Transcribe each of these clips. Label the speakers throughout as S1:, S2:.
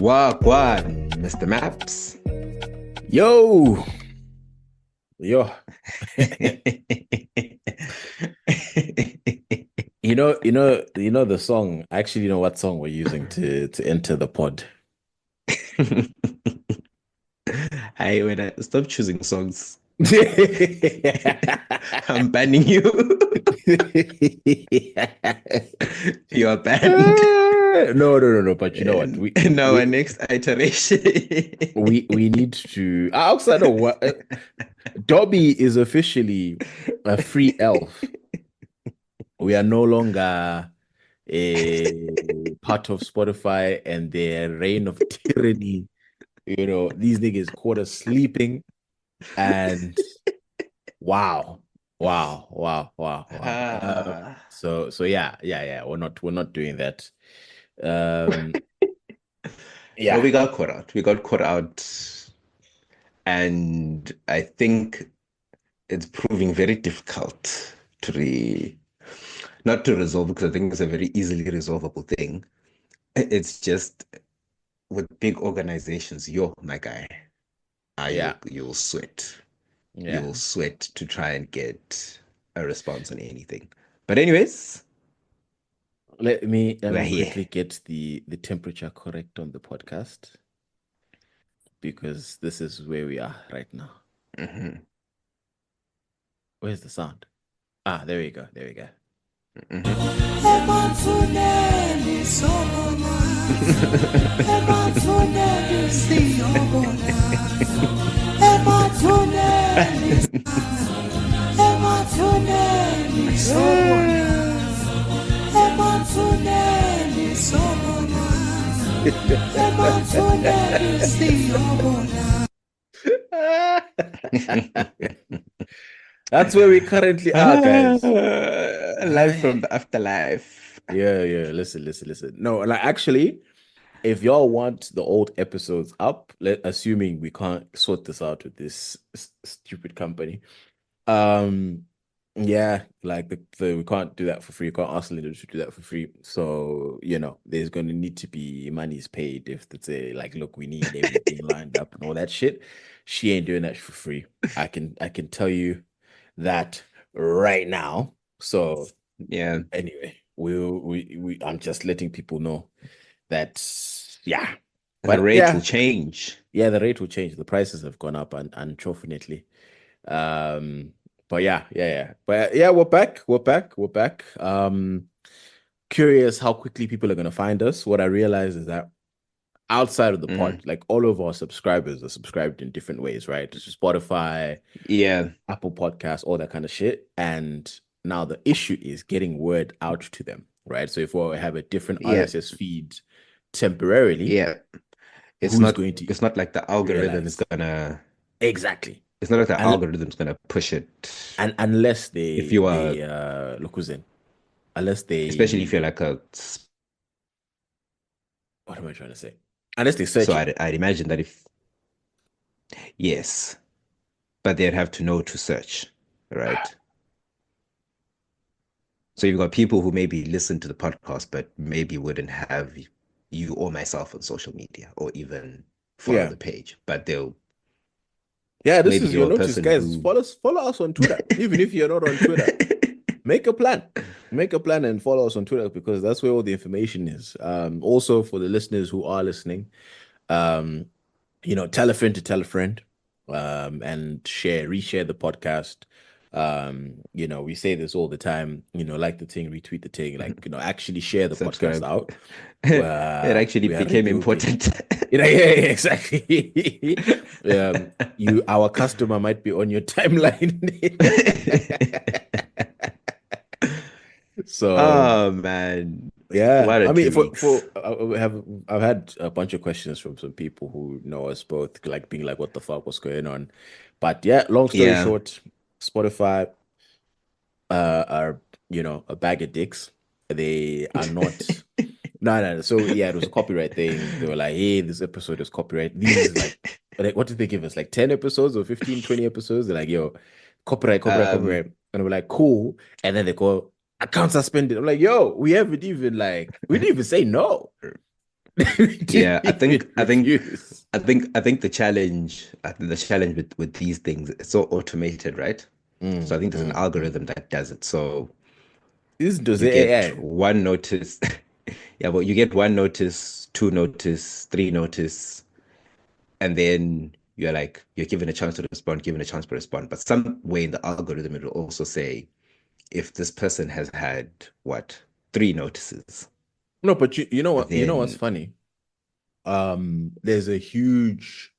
S1: Wagwan, Mr. Maps.
S2: Yo, yo. You know the song. I actually know what song we're using to enter the pod.
S1: When I stop choosing songs, I'm banning you. You're banned.
S2: No. But you know what?
S1: And now our next iteration.
S2: We need to. Outside of what? Dobby is officially a free elf. We are no longer a part of Spotify and their reign of tyranny. These niggas caught us sleeping, and wow, wow.
S1: Ah.
S2: So yeah. We're not doing that. Um,
S1: No,
S2: yeah,
S1: we got caught out. We got caught out, and I think it's proving very difficult to not to resolve because I think it's a very easily resolvable thing. It's just with big organizations, my guy,
S2: yeah,
S1: you'll sweat.
S2: yeah.
S1: You'll sweat to try and get a response on anything. But anyways,
S2: Let
S1: we're
S2: me
S1: here.
S2: quickly get the temperature correct on the podcast because this is where we are right now.
S1: Hmm.
S2: Where's the sound? There we go. There we go.
S1: Hmm.
S2: That's where we currently are, guys.
S1: Life from the afterlife.
S2: Yeah. Listen. No, like actually, if y'all want the old episodes up, assuming we can't sort this out with this stupid company, um, yeah, like we can't do that for free. We can't ask Linda to do that for free. So, there's going to need to be monies paid if they say like, look, we need everything lined up and all that shit. She ain't doing that for free. I can tell you that right now. So
S1: Yeah,
S2: anyway, I'm just letting people know that yeah.
S1: the
S2: But
S1: rate will
S2: yeah,
S1: change.
S2: yeah, the rate will change. The prices have gone up and unfortunately. Um, but yeah. But yeah, we're back. Curious how quickly people are gonna find us. What I realize is that outside of the pod,
S1: Mm.
S2: like all of our subscribers are subscribed in different ways, right? Spotify,
S1: Yeah,
S2: Apple Podcasts, all that kind of shit. And now the issue is getting word out to them, right? So if we have a different
S1: yeah,
S2: RSS feed temporarily,
S1: yeah. It's
S2: who's
S1: not
S2: going to
S1: it's not like the algorithm's
S2: realize?
S1: gonna
S2: Exactly.
S1: it's not like the
S2: And
S1: algorithm's gonna push it
S2: unless
S1: if
S2: they
S1: you are
S2: they look who's in, unless
S1: especially if you're
S2: they
S1: like a
S2: what am I trying to say? Unless they
S1: so
S2: search it.
S1: I'd imagine that if yes, but they'd have to know to search, right? So you've got people who maybe listen to the podcast, but maybe wouldn't have you or myself on social media or even follow
S2: Yeah.
S1: the page. But they'll
S2: Yeah, this
S1: maybe
S2: is your
S1: you're a
S2: notice,
S1: person
S2: guys.
S1: who
S2: Follow us on Twitter. Even if you're not on Twitter, make a plan. Make a plan and follow us on Twitter because that's where all the information is. Also for the listeners who are listening, um, tell a friend to tell a friend, and reshare the podcast. We say this all the time, like the thing, retweet the thing, like, actually share the podcast
S1: subscribe.
S2: out.
S1: It actually
S2: We are
S1: became
S2: rebuilding.
S1: important.
S2: Yeah, exactly. Our customer might be on your timeline. So
S1: Oh man,
S2: yeah,
S1: what a
S2: I mean,
S1: two
S2: for
S1: weeks.
S2: I've had a bunch of questions from some people who know us both, like being like, "What the fuck, what's going on?" But yeah, long story
S1: Yeah.
S2: short, Spotify are a bag of dicks. They are not. No. So yeah, it was a copyright thing. They were like, "Hey, this episode is copyright." These like, what did they give us? Like 10 episodes or 15, 20 episodes? They're like, "Yo,
S1: Um,
S2: copyright." And we're like, "Cool." And then they go, "Account suspended." I'm like, "Yo, we didn't even say no." To
S1: Yeah,
S2: even refuse.
S1: I think the challenge with these things, it's so automated, right? So I think there's an
S2: Mm.
S1: algorithm that does it. So
S2: This does
S1: you
S2: the
S1: get
S2: AI.
S1: one notice. Yeah, well, you get one notice, two notice, three notice, and then you're given a chance to respond, given a chance to respond. But some way in the algorithm, it will also say if this person has had what, three notices,
S2: No, but you know what? You know what's
S1: then
S2: funny? There's a huge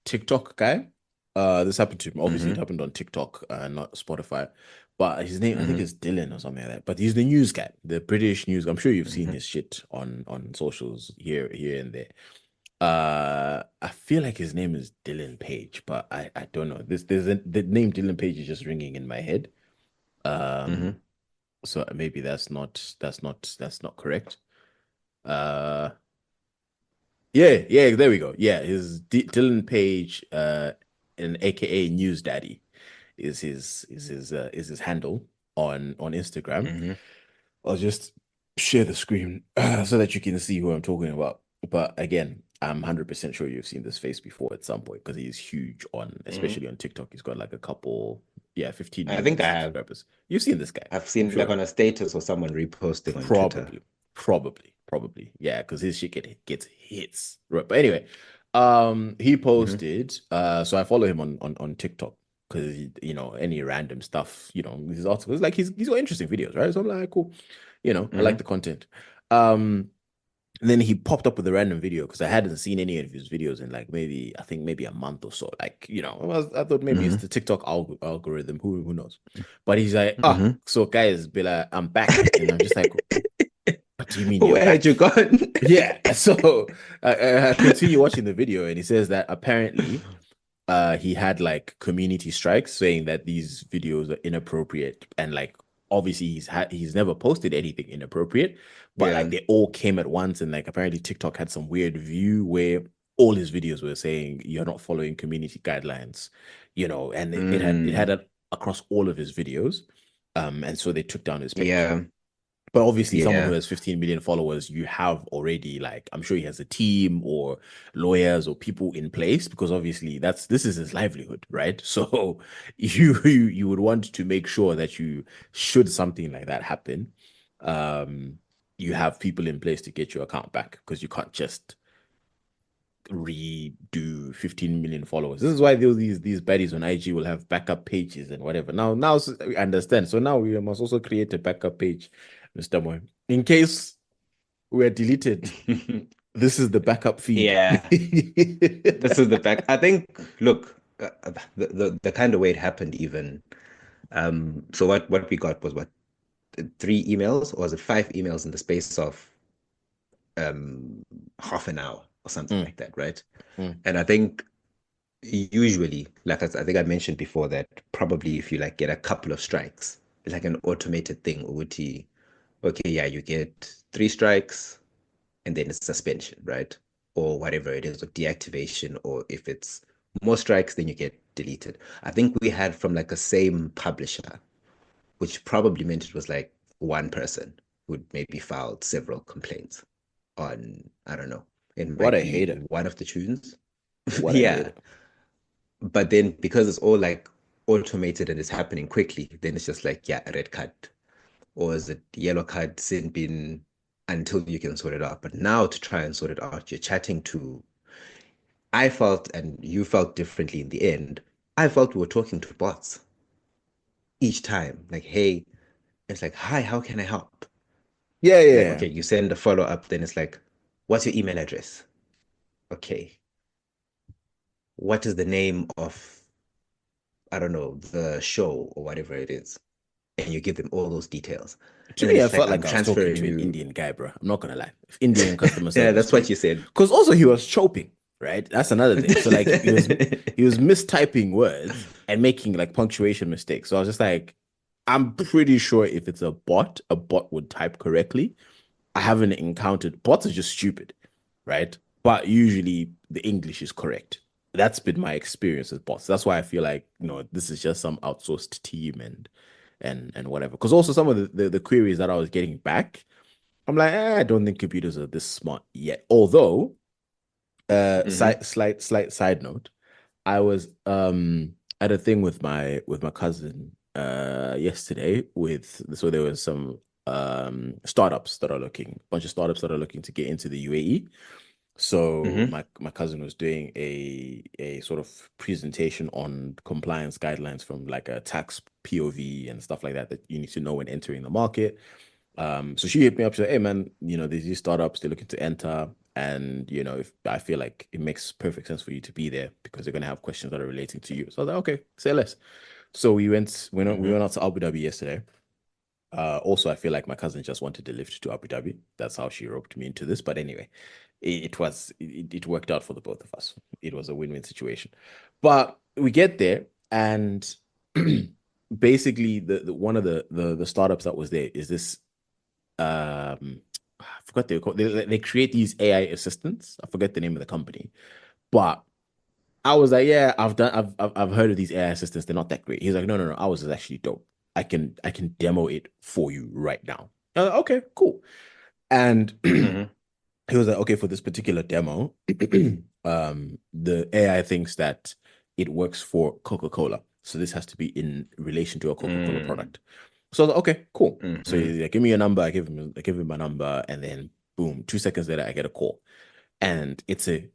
S2: TikTok guy. This happened to him. Obviously, it
S1: hmm
S2: happened on TikTok, not Spotify. But his name, I think,
S1: hmm
S2: is Dylan or something like that. But he's the news guy, the British news. I'm sure you've seen
S1: hmm
S2: his shit on socials here and there. I feel like his name is Dylan Page, but I don't know. The name Dylan Page is just ringing in my head. Um,
S1: hmm
S2: so maybe that's not correct. Uh, yeah, there we go. Yeah, his Dylan Page, an AKA News Daddy, is his handle on Instagram.
S1: hmm
S2: I'll just share the screen so that you can see who I'm talking about. But again, I'm 100% sure you've seen this face before at some point because he's huge
S1: hmm
S2: especially on TikTok. He's got like a couple, yeah, 15
S1: I
S2: million
S1: think I have.
S2: subscribers. You've seen this guy,
S1: I've
S2: I'm
S1: seen like
S2: sure.
S1: on a status or someone reposting on Twitter.
S2: Probably, probably. Yeah, because his shit gets hits. Right. But anyway, he
S1: hmm
S2: posted, so I follow him on TikTok because any random stuff, his articles, like he's got interesting videos, right? So I'm like, cool, I like the
S1: hmm
S2: content. Um, and then he popped up with a random video because I hadn't seen any of his videos in like I think maybe a month or so. Like, I thought maybe it's
S1: hmm
S2: the TikTok algorithm. Who knows? But he's like,
S1: hmm
S2: so guys, be like, I'm back. And I'm just like, what do you mean you're
S1: Where had you
S2: back?
S1: gone?
S2: Yeah. So I continue watching the video and he says that apparently he had like community strikes saying that these videos are inappropriate and like obviously he's never posted anything inappropriate, but like
S1: Yeah.
S2: they all came at once and like apparently TikTok had some weird view where all his videos were saying you're not following community guidelines, and it had
S1: Mm,
S2: it across all of his videos. And so they took down his page.
S1: yeah.
S2: But obviously, someone who
S1: Yeah.
S2: has 15 million followers, you have already like I'm sure he has a team or lawyers or people in place because obviously this is his livelihood, right? So you would want to make sure that should something like that happen, um, you have people in place to get your account back because you can't just redo 15 million followers. This is why these baddies on IG will have backup pages and whatever. Now we understand. So now we must also create a backup page, Mr. Moy. In case we're deleted, this is the backup feed.
S1: Yeah. This is the fact. I think, look, the kind of way it happened even. So what we got was what, three emails, or was it five emails in the space of um half an hour or something
S2: Mm,
S1: like that, right?
S2: mm.
S1: And I think usually, like I think I mentioned before, that probably if you like get a couple of strikes, it's like an automated thing. Uguti, okay, yeah, you get three strikes and then it's suspension, right? Or whatever it is, or deactivation, or if it's more strikes, then you get deleted. I think we had from like a same publisher, which probably meant it was like one person who'd maybe filed several complaints on, I don't know, it
S2: What
S1: might
S2: a
S1: be
S2: hater.
S1: one of the tunes.
S2: What a
S1: Yeah.
S2: hater.
S1: But then because it's all like automated and it's happening quickly, then it's just like, yeah, a red card. Or is it yellow card sin bin until you can sort it out? But now to try and sort it out, you're chatting to, I felt, and you felt differently in the end. I felt we were talking to bots each time. Like, hey, it's like, hi, how can I help?
S2: Yeah, yeah,
S1: Like,
S2: yeah.
S1: okay, you send a follow up, then it's like, what's your email address? Okay. What is the name of, I don't know, the show or whatever it is? And you give them all those details.
S2: To
S1: And then
S2: me, I
S1: it's like,
S2: felt
S1: I'm
S2: like I was talking
S1: transferring
S2: to an
S1: you.
S2: Indian guy, bro. I'm not gonna lie. If Indian customer
S1: Yeah,
S2: service
S1: that's
S2: to you,
S1: what you said.
S2: because also he was chopping, right? That's another thing. So like he was mistyping words and making like punctuation mistakes. So I was just like, I'm pretty sure if it's a bot would type correctly. I haven't encountered bots are just stupid, right? But usually the English is correct. That's been my experience with bots. That's why I feel like this is just some outsourced team and whatever. Because also some of the queries that I was getting back, I'm like, I don't think computers are this smart yet. Although,
S1: Mm-hmm.
S2: slight side note, I was at a thing with my cousin yesterday with so there was some startups that are looking, bunch of startups that are looking to get into the UAE. So
S1: Mm-hmm.
S2: my cousin was doing a sort of presentation on compliance guidelines from like a tax POV and stuff like that that you need to know when entering the market. So she hit me up. She said, "Hey man, there's these startups they're looking to enter, and if I feel like it makes perfect sense for you to be there because they're gonna have questions that are relating to you." So I was like, "Okay, say less." So we
S1: Mm-hmm.
S2: went out to Abu Dhabi yesterday. Also, I feel like my cousin just wanted to lift to Abu Dhabi. That's how she roped me into this. But anyway, it worked out for the both of us. It was a win-win situation. But we get there, and basically, the one of the startups that was there is this I forgot they call they create these AI assistants. I forget the name of the company, but I was like, yeah, I've heard of these AI assistants. They're not that great. He's like, no, no, no, ours is actually dope. I can demo it for you right now. I was like, okay, cool. And
S1: Mm-hmm.
S2: he was like, okay, for this particular demo, the AI thinks that it works for Coca-Cola. So this has to be in relation to a Coca-Cola product. So I was like, okay, cool. So
S1: Mm-hmm.
S2: he's like, give me your number. I give him my number, and then boom, 2 seconds later, I get a call, and it's a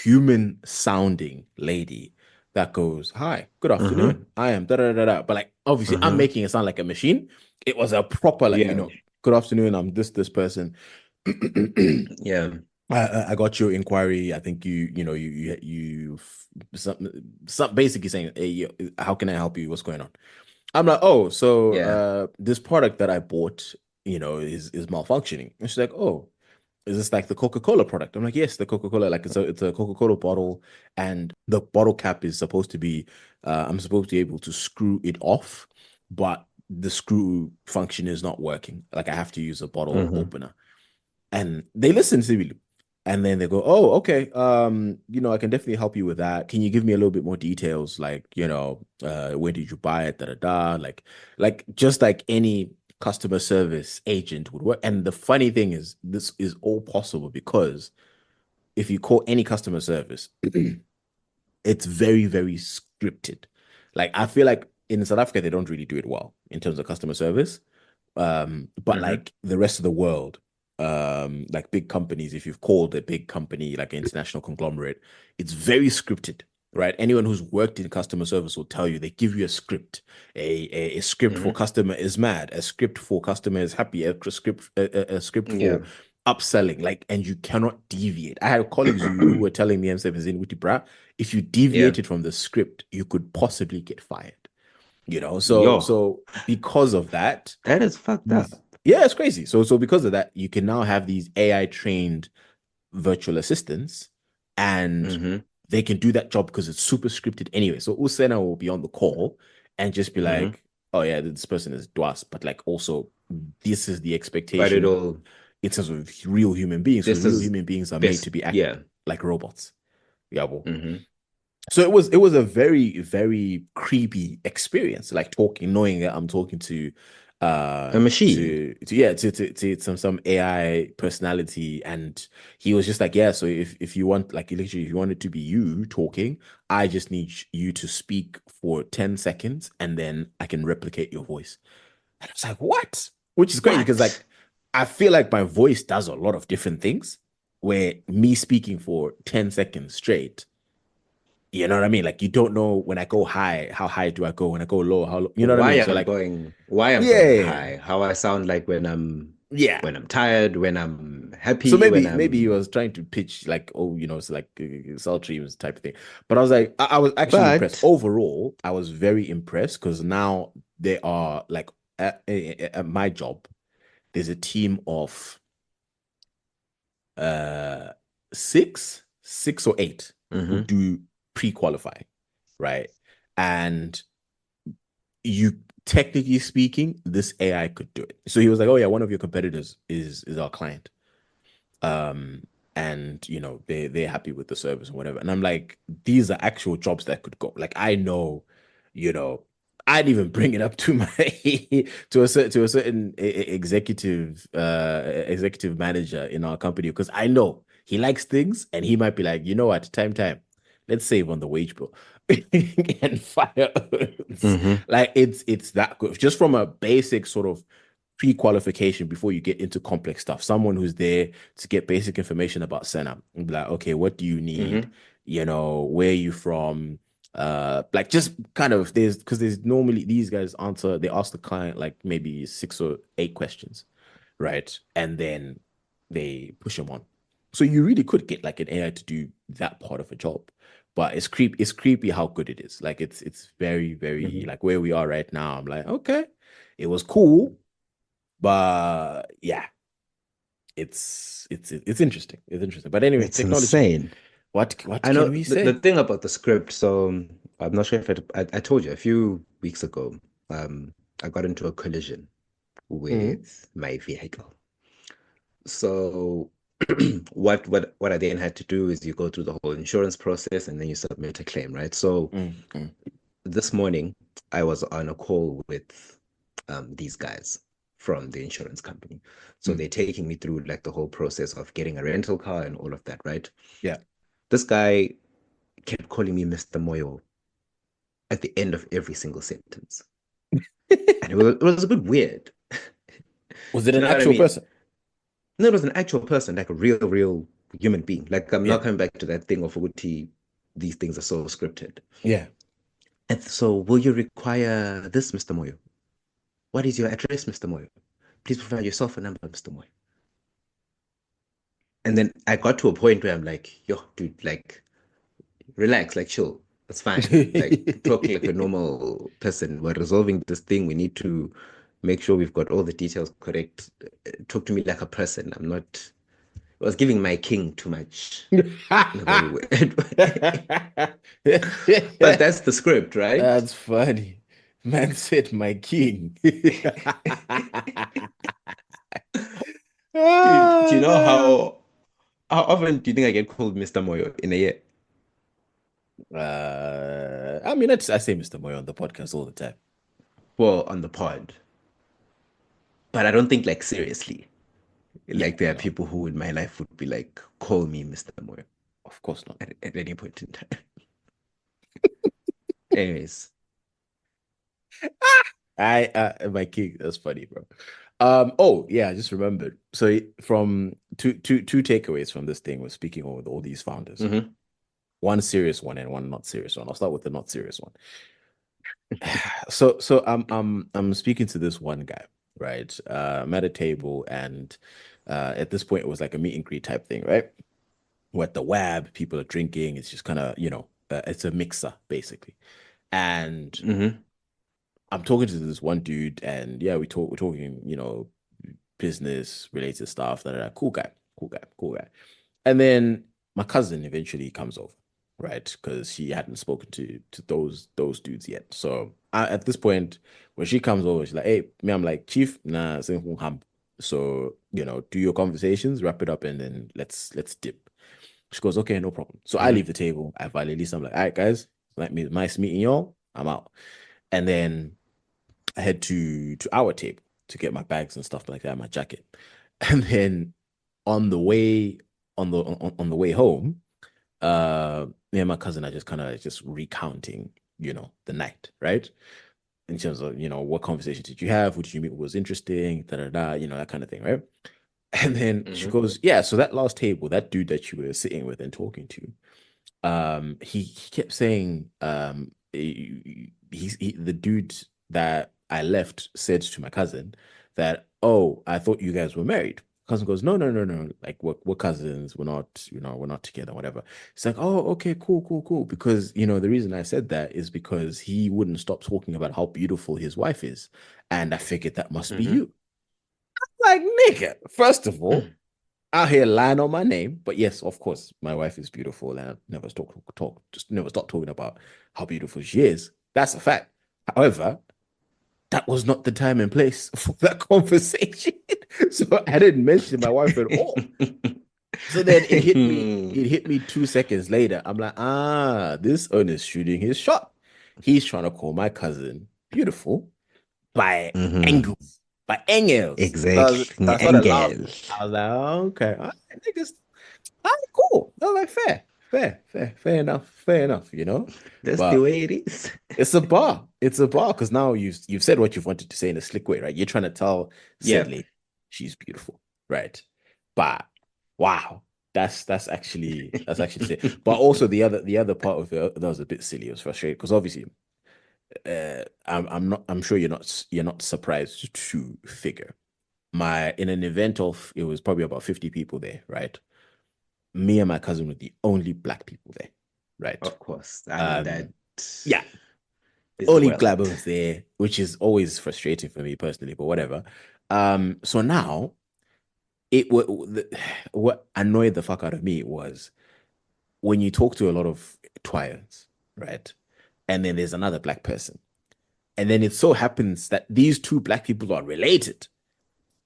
S2: human sounding lady that goes, "Hi, good
S1: Mm-hmm.
S2: afternoon. I am da da da da." But like, obviously, I'm
S1: Mm-hmm.
S2: making it sound like a machine. It was a proper like,
S1: Yeah.
S2: good afternoon. I'm this person.
S1: Yeah.
S2: I got your inquiry. I think some, basically saying, "Hey, how can I help you? What's going on?" I'm like, "Oh, so
S1: Yeah.
S2: this product that I bought, is malfunctioning." And she's like, "Oh, is this like the Coca-Cola product?" I'm like, "Yes, the Coca-Cola. Like it's a Coca-Cola bottle, and the bottle cap is supposed to be. I'm supposed to be able to screw it off, but the screw function is not working. Like I have to use a bottle
S1: Mm-hmm.
S2: opener." And they listen to me, and then they go, "Oh, okay, I can definitely help you with that. Can you give me a little bit more details, like, where did you buy it, da da da, like just like any customer service agent would work." And the funny thing is, this is all possible because if you call any customer service, it's very, very scripted. Like I feel like in South Africa, they don't really do it well in terms of customer service. But
S1: Mm-hmm.
S2: like the rest of the world, like big companies, if you've called a big company like an international conglomerate, it's very scripted, right? Anyone who's worked in customer service will tell you they give you a script, a script for
S1: Mm-hmm.
S2: customer is mad, a script for customer is happy, a script for
S1: Yeah.
S2: upselling, like, and you cannot deviate. I had colleagues who were telling me, "M7 is in with bra. If you
S1: Yeah.
S2: deviated from the script, you could possibly get fired." So
S1: Yo,
S2: because of that,
S1: that is fucked up.
S2: yeah, it's crazy. So because of that, you can now have these AI trained virtual assistants, and
S1: Mm-hmm.
S2: they can do that job because it's super scripted anyway. So Usena will be on the call and just be
S1: Mm-hmm.
S2: like, "Oh yeah, this person is Dwas," but like also this is the
S1: But
S2: expectation
S1: it'll,
S2: in terms of real human beings, because
S1: this
S2: real
S1: is
S2: human beings are made to
S1: best.
S2: be act
S1: Yeah.
S2: like robots. Yeah, well,
S1: Mm-hmm.
S2: so it was a very, very creepy experience, like talking, knowing that I'm talking to
S1: A machine.
S2: yeah, to some AI personality. And he was just like, yeah, so if you want, like, literally, if you want it to be you talking, I just need you to speak for 10 seconds and then I can replicate your voice. And I was like, what? Which is crazy because,
S1: What?
S2: like, I feel like my voice does a lot of different things, where me speaking for 10 seconds straight, you know what I mean? Like, you don't know when I go high, how high do I go? When I go low, how low, you know what I mean? So like,
S1: Why I'm going
S2: yeah,
S1: high, how I sound like
S2: yeah.
S1: when I'm tired, when I'm
S2: So
S1: happy, when
S2: maybe he
S1: I'm
S2: was trying to pitch like, oh, it's like salt dreams type of thing. But I was like, I was actually impressed.
S1: but
S2: Overall, I was very impressed because now they are like at my job, there's a team of uh six or eight who
S1: mm-hmm,
S2: do pre-qualify, right? And you technically speaking, this AI could do it. So he was like, "Oh yeah, one of your competitors is our client." And they're happy with the service or whatever. And I'm like, these are actual jobs that could go. Like, I know, you know, I'd even bring it up to my to a certain executive manager in our company because I know he likes things and he might be like, you know what, time, let's save on the wage bill and fire us.
S1: Mm-hmm.
S2: Like it's that good. Just from a basic sort of pre-qualification before you get into complex stuff. Someone who's there to get basic information about Senna and be like, okay, what do you need?
S1: Mm-hmm.
S2: You know, where are you from? Like just kind of there's normally these guys answer, they ask the client like maybe 6 or 8 questions, right? And then they push them on. So you really could get like an AI to do that part of a job. But it's creepy how good it is. Like it's very, very
S1: Mm-hmm.
S2: like where we are right now. I'm like, okay, it was cool, but yeah, it's interesting. It's interesting. But anyway,
S1: It's
S2: technology.
S1: insane.
S2: What
S1: I know
S2: can we
S1: the
S2: say?
S1: thing about the script. So I'm not sure if I told you a few weeks ago. I got into a collision
S2: Mhm.
S1: with my vehicle. So what I then had to do is you go through the whole insurance process and then you submit a claim, right? So
S2: Mm,
S1: this morning I was on a call with these guys from the insurance company. So
S2: mm.
S1: they're taking me through like the whole process of getting a rental car and all of that, right?
S2: Yeah.
S1: This guy kept calling me Mr. Moyo at the end of every single sentence. And it was a bit weird.
S2: Was it
S1: Do you
S2: an
S1: know what I
S2: actual
S1: mean?
S2: person?
S1: No, it was an actual person, like a real human being. Like I'm
S2: Yeah.
S1: not coming back to that thing of Uguti, these things are so scripted.
S2: Yeah.
S1: And so, will you require this, Mr. Moyo? What is your address, Mr. Moyo? Please provide your cell phone number, Mr. Moyo. And then I got to a point where I'm like, yo, dude, like, relax, like, chill. That's fine. Like, talk like a normal person. We're resolving this thing. We need to make sure we've got all the details correct. Talk to me like a person. I'm not. I was giving my king too much in a very weird way. But that's the script, right?
S2: That's funny. Man said my king.
S1: Dude, do you
S2: Oh
S1: know
S2: no.
S1: how often do you think I get called Mr. Moyo in a year?
S2: I mean, I say Mr. Moy on the podcast all the time.
S1: Well, on the pod. But I don't think like seriously.
S2: Yeah,
S1: Like there are
S2: no,
S1: people who in my life would be like, call me Mr. Moyo
S2: of course not.
S1: at any point in time. Anyways.
S2: My king, that's funny, bro. Oh yeah, I just remembered. So from two takeaways from this thing was speaking with all these founders.
S1: Mm-hmm.
S2: One serious one and one not serious one. I'll start with the not serious one. So I'm speaking to this one guy, right? I'm at a table and at this point it was like a meet and greet type thing, right? We're at the web, people are drinking, it's just kind of, it's a mixer basically. And
S1: Mm-hmm.
S2: I'm talking to this one dude, and yeah, we're talking, business related stuff. Cool guy, cool guy, cool guy. And then my cousin eventually comes over, right? Because she hadn't spoken to those dudes yet. So at this point, when she comes over, she's like, "Hey, me," I'm like, "Chief, nah, say hum." So do your conversations, wrap it up, and then let's dip. She goes, "Okay, no problem." So I
S1: Mm-hmm.
S2: leave the table. I finally leave. I'm like, "All right, guys, nice meeting y'all. I'm out." And then I head to our table to get my bags and stuff like that, my jacket. And then on the way on the way home, me and my cousin are just kind of just recounting, the night, right? In terms of, what conversation did you have? Who did you meet? What was interesting? Da da da, that kind of thing, right? And then she
S1: Mm-hmm.
S2: goes, yeah, so that last table, that dude that you were sitting with and talking to, he kept saying the dude that I left said to my cousin that, oh, I thought you guys were married. Cousin goes, no, no, no, no, like we're cousins, we're not together, whatever. It's like, oh, okay, cool, cool, cool, because the reason I said that is because he wouldn't stop talking about how beautiful his wife is, and I figured that must be
S1: Mm-hmm.
S2: you. Like, nigga, first of all, out here lying on my name. But yes, of course, my wife is beautiful, and I never just never stop talking about how beautiful she is. That's a fact. However, that was not the time and place for that conversation. So I didn't mention my wife at all. So then it hit me. It hit me 2 seconds later. I'm like, this owner's shooting his shot. He's trying to call my cousin. beautiful by
S1: Mm-hmm.
S2: angles, by angles. So
S1: Exactly.
S2: I started laughing.
S1: Engel.
S2: I was like, oh, okay, all right, niggas, all right, cool. I was like, fair enough, fair enough, you know.
S1: That's the
S2: But
S1: way it is.
S2: it's a bar. It's a bar because now you've said what you've wanted to say in a slick way, right? You're trying to tell said
S1: Yeah.
S2: lady she's beautiful, right? But wow, that's actually sick. But also the other part of it that was a bit silly. It was frustrating because obviously, I'm sure you're not surprised to figure my in an event of it was probably about 50 people there, right? Me and my cousin were the only black people there, right?
S1: Of course. I mean, that
S2: Um, yeah,
S1: is the
S2: only
S1: world.
S2: Glabber was there, which is always frustrating for me personally, but whatever. So now what annoyed the fuck out of me was when you talk to a lot of twires, right? And then there's another black person. And then it so happens that these two black people are related.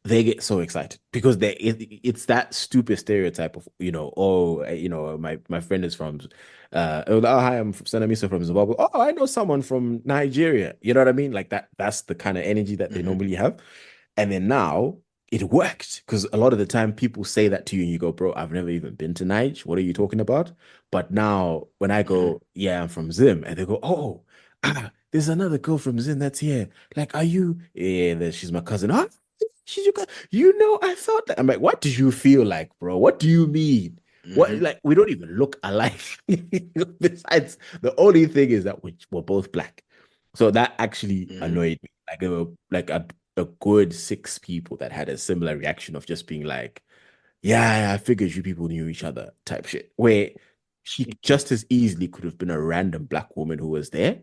S2: They get so excited because it's that stupid stereotype of my friend is from oh hi, I'm from Sanamisa from Zimbabwe. Oh, I know someone from Nigeria. You know what I mean? Like that's the kind of energy that they
S1: Hmm.
S2: normally have. And then now it worked because a lot of the time people say that to you and you go, bro, I've never even been to Niger. What are you talking about? But now when I
S1: Hmm.
S2: go, yeah, I'm from Zim, and they go, oh, there's another girl from Zim that's here. Like, are you? Yeah, she's my cousin. Huh? She's your cousin. You know, I thought that. I'm like, what do you feel like, bro? What do you mean? What,
S1: Hmm.
S2: like, we don't even look alike. Besides, the only thing is that we're both black. So that actually
S1: Hmm.
S2: annoyed me. Like, there were like a good six people that had a similar reaction of just being like, yeah, I figured you people knew each other type shit. Where she just as easily could have been a random black woman who was there,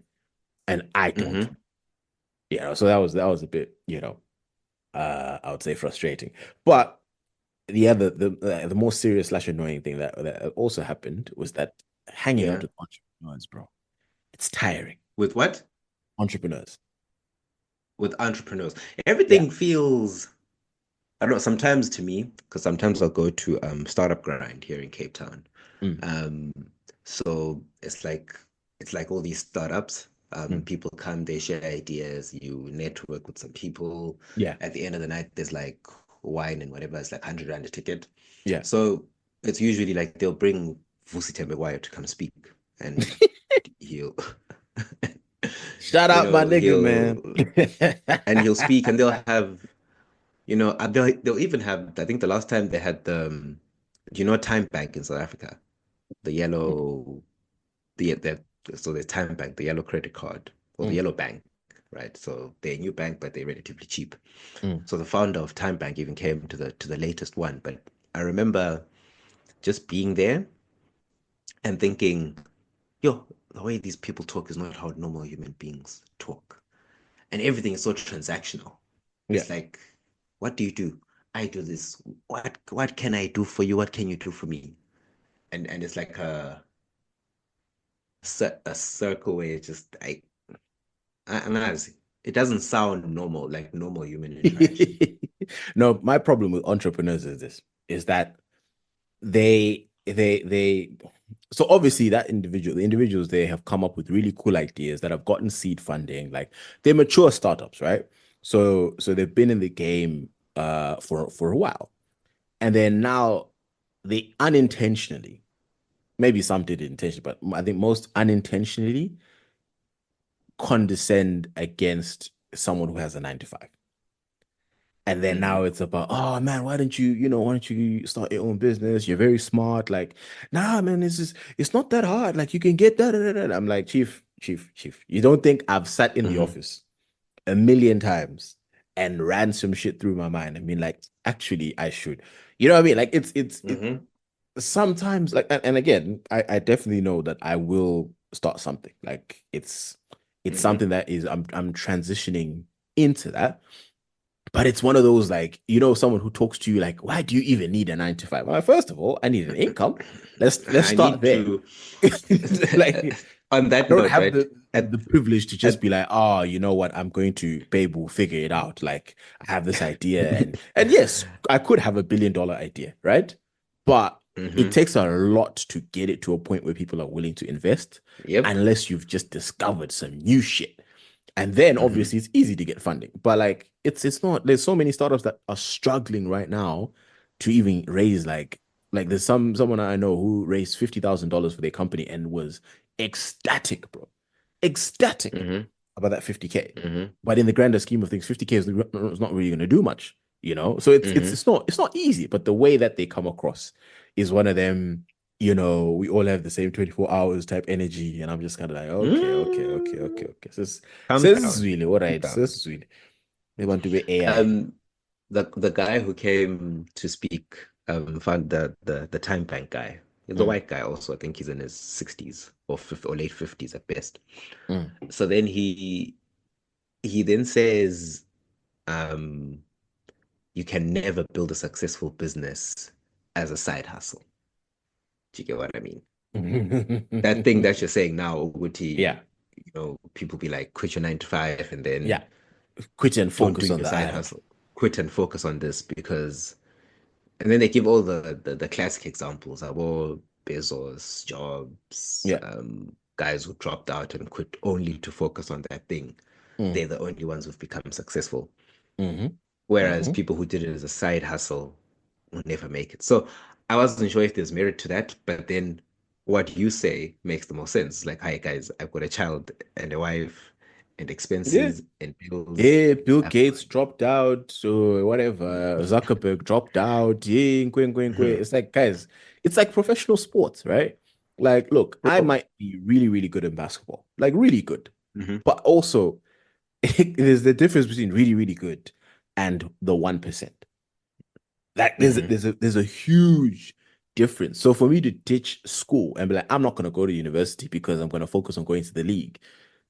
S2: and I don't.
S1: Hmm.
S2: So that was a bit, I would say frustrating. But the more serious slash annoying thing that also happened was that hanging out
S1: Yeah.
S2: with entrepreneurs, bro, it's tiring.
S1: With what?
S2: Entrepreneurs.
S1: With entrepreneurs.
S2: Yeah.
S1: Everything feels, I don't know, sometimes to me, because sometimes I'll go to Startup Grind here in Cape Town.
S2: Mm,
S1: Um, so it's like all these startups.
S2: mm,
S1: People come, they share ideas, you network with some people.
S2: yeah.
S1: At the end of the night, there's like wine and whatever. It's like 100 Rand a ticket.
S2: Yeah.
S1: So it's usually like they'll bring Vusi Tembekwayo to come speak, and he'll,
S2: Shout out my nigga,
S1: he'll
S2: man.
S1: he'll speak, and they'll have, they'll even have. I think the last time they had the, Time Bank in South Africa, the yellow, the so the Time Bank, the yellow credit card or the
S2: Mm,
S1: yellow bank, right? So they're a new bank, but they're relatively cheap.
S2: mm,
S1: So the founder of Time Bank even came to the latest one. But I remember just being there and thinking, yo, the way these people talk is not how normal human beings talk. And everything is so transactional.
S2: yeah.
S1: It's like, what do you do? I do this. What can I do for you? What can you do for me? And it's like a circle where it's just like, and honestly, it doesn't sound normal, like normal human interaction.
S2: No, my problem with entrepreneurs is this, is that they so obviously the individuals they have come up with really cool ideas that have gotten seed funding, like they're mature startups, right? So they've been in the game for a while. And then now they unintentionally, maybe some did it intentionally, but I think most unintentionally condescend against someone who has a 9 to 5. And then now
S1: Hmm.
S2: it's about, oh man, why don't you start your own business? You're very smart. Like, nah, man, it's not that hard. Like, you can get that. I'm like, chief. You don't think I've sat in the
S1: Hmm.
S2: office a million times and ran some shit through my mind? I mean, like, actually, I should. You know what I mean? Like, it
S1: Hmm.
S2: sometimes like, and again, I definitely know that I will start something. Like, it's
S1: Hmm.
S2: something that is I'm transitioning into that. But it's one of those like, someone who talks to you like, why do you even need a 9 to 5? Well, first of all, I need an income. Let's
S1: I
S2: start
S1: need
S2: there.
S1: to,
S2: Like,
S1: on
S2: I
S1: that
S2: don't
S1: note,
S2: have
S1: right?
S2: the privilege to just
S1: At
S2: be like, oh, you know what? I'm going to, babe, we'll figure it out. Like, I have this idea, and yes, I could have $1 billion idea, right? But it
S1: hmm.
S2: takes a lot to get it to a point where people are willing to invest,
S1: Yep.
S2: unless you've just discovered some new shit. And then
S1: Mm-hmm.
S2: obviously it's easy to get funding. But like it's not, there's so many startups that are struggling right now to even raise like there's someone I know who raised $50,000 for their company and was ecstatic, bro. Ecstatic
S1: Mm-hmm.
S2: about that 50K.
S1: Mm-hmm.
S2: But in the grander scheme of things, 50K is not really gonna do much, you know? So
S1: Mm-hmm.
S2: it's not easy, but the way that they come across is one of them, we all have the same 24 hours type energy. And I'm just kind of like, okay, okay, okay, okay,
S1: Mm.
S2: okay. So
S1: Calm
S2: this is
S1: down.
S2: really all
S1: Calm
S2: right. So
S1: down.
S2: this is really they want to be AI.
S1: Um, the guy who came to speak, found the time bank guy. The
S2: Mm,
S1: white guy also, I think he's in his 60s or 50, or late 50s at best.
S2: mm.
S1: So then he then says, um, you can never build a successful business as a side hustle. Do you get what I mean? That thing that you're saying now, Uguti,
S2: Yeah,
S1: people be like, quit your 9 to 5 and then
S2: yeah. Quit and
S1: don't do
S2: focus on
S1: your
S2: the
S1: side
S2: other.
S1: hustle. Quit and focus on this because, and then they give all the classic examples of all Bezos, Jobs,
S2: Yeah.
S1: guys who dropped out and quit only to focus on that thing.
S2: Mm,
S1: They're the only ones who've become successful.
S2: hmm
S1: Whereas
S2: hmm
S1: people who did it as a side hustle will never make it. So I wasn't sure if there's merit to that, but then what you say makes the most sense. Like, hi guys, I've got a child and a wife and
S2: Yeah.
S1: expenses and bills.
S2: Yeah, Bill
S1: I've
S2: Gates dropped out, or whatever. Zuckerberg dropped out. Yeah, nkwe, nkwe, nkwe.
S1: got
S2: It's like, guys, it's like professional sports, right? Like, look, I
S1: bro.
S2: might be really, really good in basketball, like really good,
S1: Hmm.
S2: but also there's the difference between really, really good and the 1%. Like
S1: Hmm.
S2: there's a huge difference. So for me to ditch school and be like, I'm not gonna go to university because I'm gonna focus on going to the league,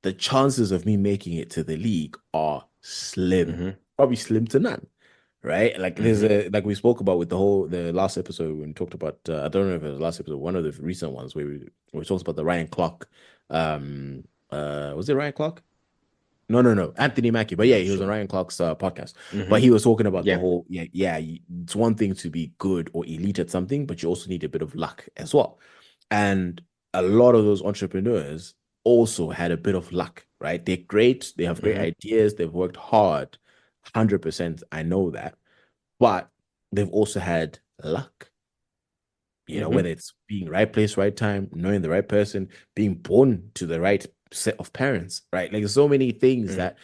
S2: the chances of me making it to the league are slim,
S1: Hmm.
S2: probably slim to none. Right? Like there's
S1: Hmm.
S2: a like we spoke about with the last episode when we talked about I don't know if it was the last episode, one of the recent ones where we talked about the Ryan Clark. Was it Ryan Clark? No, no, no. Anthony Mackie. But yeah,
S1: Not
S2: he was on
S1: sure.
S2: Ryan Clark's podcast. But
S1: Hmm.
S2: he was talking about the
S1: Yeah.
S2: whole, it's one thing to be good or elite at something, but you also need a bit of luck as well. And a lot of those entrepreneurs also had a bit of luck, right? They're great. They have great
S1: Hmm.
S2: ideas. They've worked hard. 100%. I know that. But they've also had luck,
S1: Hmm.
S2: whether it's being right place, right time, knowing the right person, being born to the right set of parents, right? Like so many things
S1: Hmm.
S2: that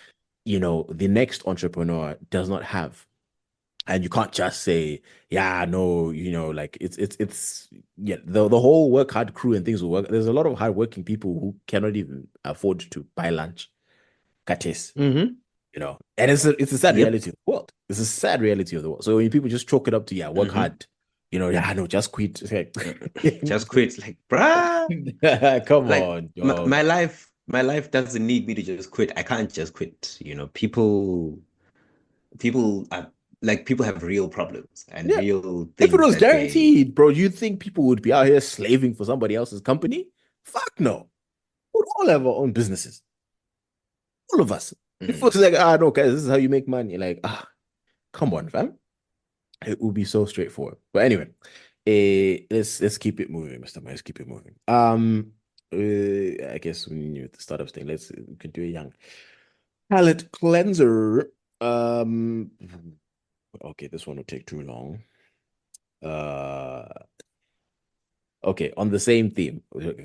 S2: the next entrepreneur does not have. And you can't just say, yeah, no, like it's yeah, the whole work hard crew and things will work. There's a lot of hardworking people who cannot even afford to buy lunch. Kates,
S1: Hmm.
S2: and it's a sad
S1: Yep.
S2: reality of the world. It's a sad reality of the world. So when people just chalk it up to, yeah, work
S1: Hmm.
S2: hard, yeah, no, just quit. It's like,
S1: Just quit. Like, bruh.
S2: come
S1: Like
S2: on,
S1: my,
S2: dog.
S1: my life, my life doesn't need me to just quit. I can't just quit. People are like people have real problems and
S2: Yeah.
S1: real
S2: If it
S1: things
S2: was
S1: that they.
S2: guaranteed, bro, you think people would be out here slaving for somebody else's company? Fuck no. We'd all have our own businesses. All of us. If it
S1: Mm.
S2: was like, no, guys, this is how you make money. Like, come on, fam. It would be so straightforward. But anyway, let's keep it moving, Mr. Man. Let's keep it moving. I guess when you're at the startup thing, we can do a young palette cleanser. Um, okay, this one will take too long. Uh, okay, on the same theme,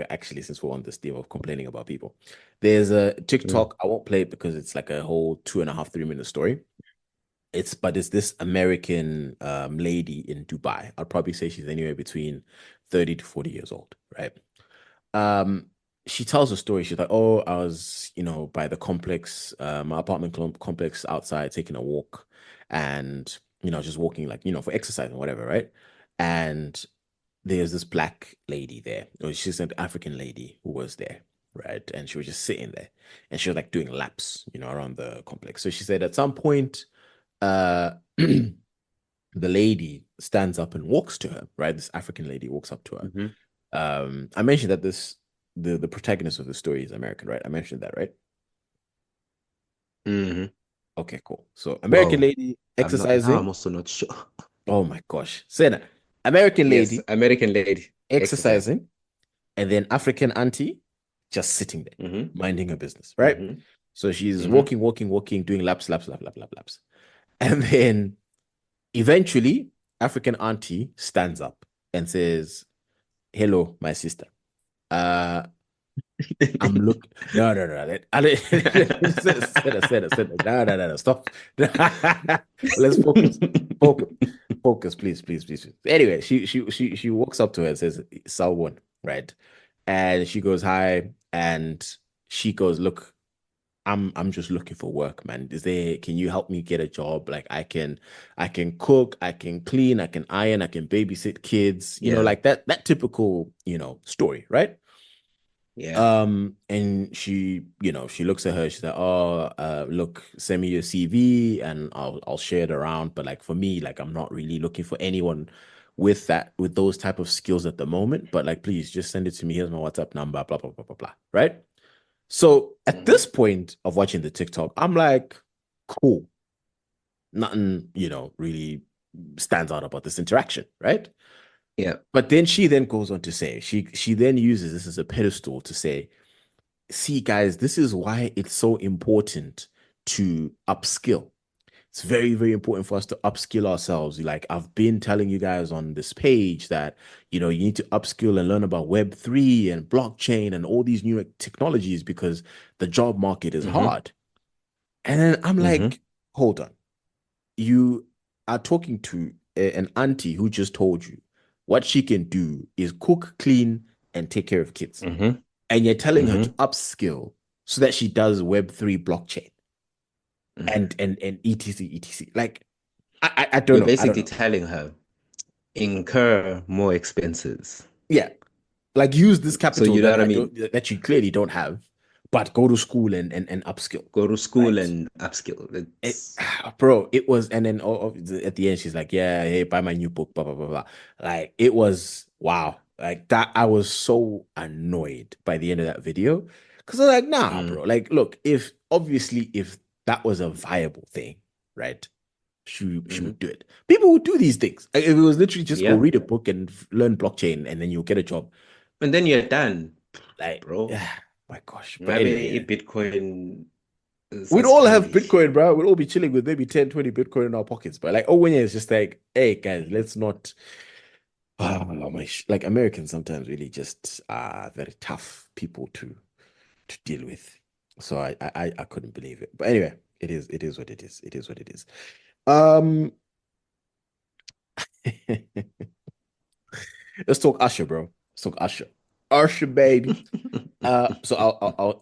S2: actually, since we're on this theme of complaining about people, there's a
S1: Mm.
S2: TikTok. I won't play it because it's like a whole 2.5, 3 minute story. But it's this American lady in Dubai. I'd probably say she's anywhere between 30 to 40 years old, right? Um, she tells a story. She's like, "Oh, I was, by the complex, my apartment complex outside, taking a walk, and just walking like, for exercise and whatever, right? And there's this black lady there, or she's an African lady who was there, right? And she was just sitting there, and she was like doing laps, around the complex. So she said at some point, the lady stands up and walks to her, right? This African lady walks up to her.
S1: Hmm.
S2: I mentioned that the protagonist of the story is American, right? I mentioned that, right?
S1: Hmm.
S2: Okay, cool. So American
S1: Well,
S2: lady
S1: I'm not now. I'm
S2: exercising.
S1: also not sure.
S2: Oh my gosh. Say that. American
S1: Yes,
S2: lady
S1: American lady exercising.
S2: exercising, and then African auntie just sitting there,
S1: Hmm.
S2: minding her business, right?
S1: Hmm.
S2: So she's
S1: Mm-hmm.
S2: walking, doing laps. And then eventually, African auntie stands up and says, "Hello, my sister. Uh, I'm look. No, no, no. No. Stop. Let's focus. Focus. Focus, please, please, please. Anyway, she walks up to her and says, "Salwon," right? And she goes, "Hi," and she goes, "Look, I'm just looking for work, man. Can you help me get a job? Like I can cook, I can clean, I can iron, I can babysit kids,
S1: Yeah.
S2: like that typical, story, right?"
S1: Yeah.
S2: And she looks at her, she's like, "Oh, look, send me your CV and I'll share it around. But like for me, like I'm not really looking for anyone with those type of skills at the moment. But like please just send it to me. Here's my WhatsApp number, blah, blah, blah, blah, blah. Right? So at
S1: Mm-hmm.
S2: this point of watching the TikTok, I'm like, cool. Nothing, really stands out about this interaction, right?
S1: Yeah.
S2: But then she then goes on to say, she then uses this as a pedestal to say, see, guys, this is why it's so important to upskill. It's very, very important for us to upskill ourselves. Like I've been telling you guys on this page that, you need to upskill and learn about Web3 and blockchain and all these new technologies because the job market is
S1: Mm-hmm.
S2: hard. And then I'm
S1: Mm-hmm.
S2: like, hold on. You are talking to an auntie who just told you what she can do is cook, clean, and take care of kids.
S1: Mm-hmm.
S2: And you're telling her to
S1: Mm-hmm.
S2: upskill so that she does Web3 blockchain and etc. Like I don't
S1: You're
S2: know. I don't
S1: basically
S2: know.
S1: telling her incur more expenses.
S2: Yeah, like use this
S1: So
S2: capital
S1: you know what I mean?
S2: that you clearly don't have, but go to school and upskill,
S1: Go to school
S2: right?
S1: and upskill.
S2: It,
S1: It's
S2: bro, it was, and then at the end, she's like, "Yeah, hey, buy my new book, blah blah blah blah." Like it was wow, like that. I was so annoyed by the end of that video because I was like, "Nah,
S1: mm,
S2: bro. Like, look, if that was a viable thing, right? She
S1: hmm
S2: would do it. People would do these things. Like, if it was literally just go
S1: yeah.
S2: read a book and learn blockchain, and then you'll get a job.
S1: And then you're done,
S2: Like,
S1: bro.
S2: yeah, my gosh. But anyway,
S1: Maybe
S2: yeah.
S1: Bitcoin
S2: We'd all have
S1: sasiphambi.
S2: Bitcoin, bro. We'd all be chilling with maybe 10, 20 Bitcoin in our pockets. But like, oh, when it's just like, hey, guys, let's not. Oh, like Americans sometimes really just are very tough people to deal with. So I couldn't believe it. But anyway, it is what it is. It is what it is. Um, let's talk Usher, bro. Let's talk Usher. Usher, baby. So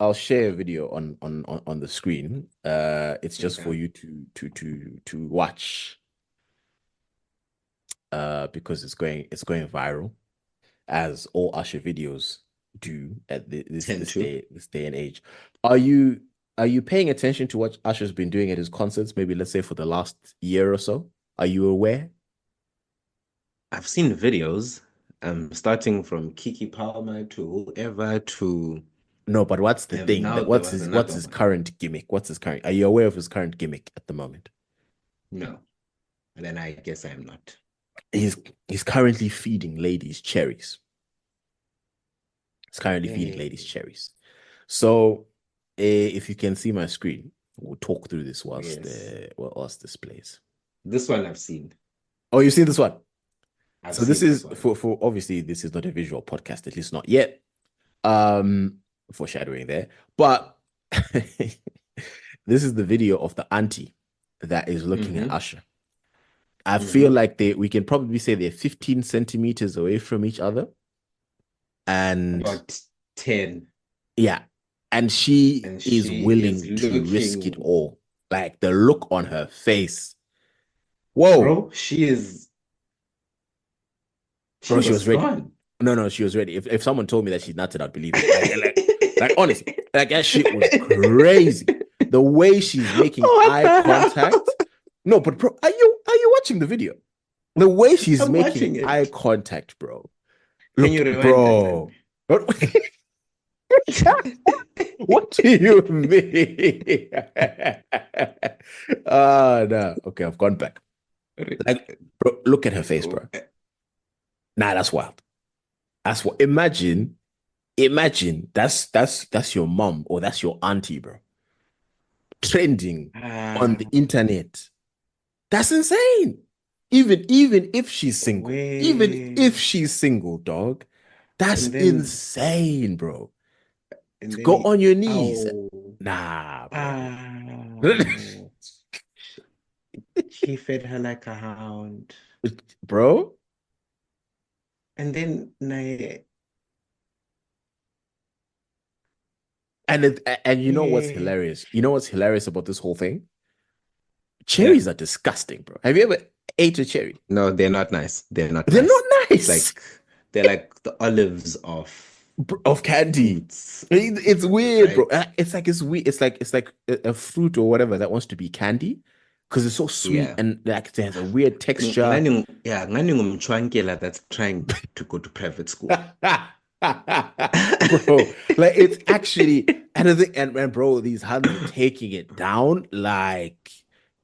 S2: I'll share a video on the screen. It's just for
S1: Okay.
S2: you to watch. Because it's going viral as all Usher videos do at this
S1: Tend
S2: this
S1: to.
S2: day this day and age. Are you are you paying attention to what Usher's been doing at his concerts? Maybe let's say for the last year or so. Are you aware?
S1: I've seen videos, starting from Kiki Palmer to whoever to
S2: No, but what's the thing?
S1: now
S2: That
S1: there
S2: what's
S1: was
S2: his
S1: another one.
S2: current gimmick? What's his current? Are you aware of his current gimmick at the moment?
S1: No. And then I guess I'm not.
S2: He's he's currently feeding ladies cherries. He's currently feeding ladies
S1: Hey,
S2: cherries. So, if you can see my screen, we'll talk through this
S1: yes.
S2: whilst this plays.
S1: This one I've seen.
S2: Oh, you've seen this one.
S1: I've
S2: So this
S1: seen this
S2: is
S1: one.
S2: for obviously this is not a visual podcast, at least not yet. Um, Foreshadowing there, but this is the video of the auntie that is looking at
S1: Mm-hmm.
S2: Usher. I feel
S1: Mm-hmm.
S2: like we can probably say they're 15 centimeters away from each other, and
S1: About 10.
S2: yeah, and she
S1: And
S2: is
S1: she is
S2: willing to risk it
S1: looking,
S2: all. Like the look on her face. Whoa,
S1: bro, she
S2: bro, she
S1: was
S2: was ready.
S1: gone.
S2: No, no, she was ready. If someone told me that she's nutted, I'd believe it. Like honestly, like that shit was crazy. The way she's making
S1: What
S2: eye
S1: the
S2: contact.
S1: hell?
S2: No, but bro, are you watching the video? The way she's
S1: I'm
S2: making
S1: watching
S2: eye
S1: it.
S2: contact, bro.
S1: Can
S2: Look,
S1: you rewind that one?
S2: bro. What do you mean? No. Okay, I've gone back. Like, bro, look at her face, bro. Nah, that's wild. That's what. Imagine that's your mom or that's your auntie, bro. trending on the
S1: Ah,
S2: internet. That's insane. Even if
S1: wait.
S2: she's single, dog, that's
S1: And then,
S2: insane, bro.
S1: and then
S2: Go
S1: he,
S2: on your knees.
S1: oh,
S2: Nah, bro.
S1: ah, he fed her like a hound.
S2: Bro,
S1: And then, nah,
S2: and you know what's
S1: yeah.
S2: hilarious? You know what's hilarious about this whole thing?
S1: Yeah.
S2: Cherries are disgusting, bro. Have you ever ate a cherry?
S1: No, they're not nice. They're not
S2: They're not
S1: nice. It's
S2: nice.
S1: like they're like the olives of
S2: Of candy.
S1: fruits,
S2: It's weird, bro.
S1: right?
S2: It's like it's weird. It's like a fruit or whatever that wants to be candy because it's so sweet
S1: Yeah.
S2: and like it has a weird texture.
S1: Yeah, ngani ngumchwankela that's trying to go to private school.
S2: Bro, like it's actually and the thing, and bro, these Huns are taking it down like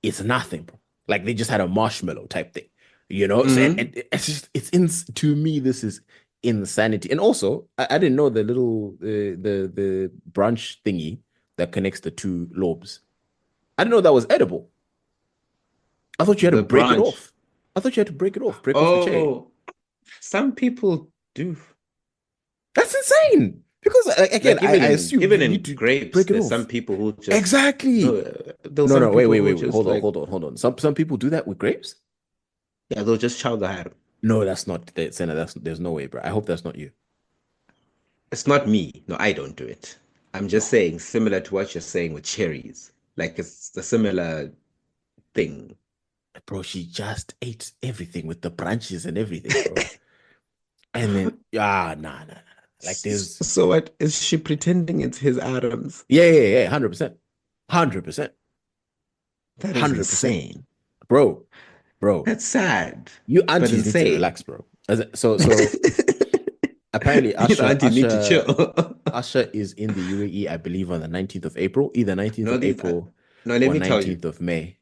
S2: it's nothing, bro. Like they just had a marshmallow type thing, you know? So
S1: Hmm.
S2: it's just it's in to me, this is insanity. And also, I didn't know the little the branch thingy that connects the two lobes. I didn't know that was edible. I thought you had to
S1: The
S2: break it
S1: branch.
S2: off. I thought you had to break it off, break off the cherry.
S1: Oh, some people do.
S2: That's insane. Because again,
S1: Like
S2: I assume
S1: even
S2: you need
S1: in
S2: to
S1: grapes,
S2: break it
S1: there's some
S2: off.
S1: people who just
S2: Exactly.
S1: no, there's
S2: No,
S1: some
S2: no, wait,
S1: people
S2: wait,
S1: who
S2: wait, wait.
S1: just
S2: Hold on,
S1: like
S2: hold on, hold on. Some people do that with grapes.
S1: yeah, they'll just chow the hair.
S2: No, that's not that, Senna. That's there's no way, bro. I hope that's not you.
S1: It's not me. No, I don't do it. I'm just
S2: No,
S1: saying similar to what you're saying with cherries. Like it's a similar thing.
S2: bro. She just ate everything with the branches and everything, bro. And then nah, nah, nah. Like there's
S1: So what is she pretending it's his Adams?
S2: yeah, 100%, 100%,
S1: That is
S2: 100%,
S1: insane.
S2: bro, bro.
S1: That's sad,
S2: You
S1: but
S2: aunties need to
S1: insane.
S2: relax, bro. So apparently
S1: The auntie need to chill.
S2: Usher is in the UAE, I believe, on the 19th of April, either 19th
S1: No,
S2: of
S1: these
S2: April
S1: no, let
S2: or
S1: me tell you.
S2: 19th of May.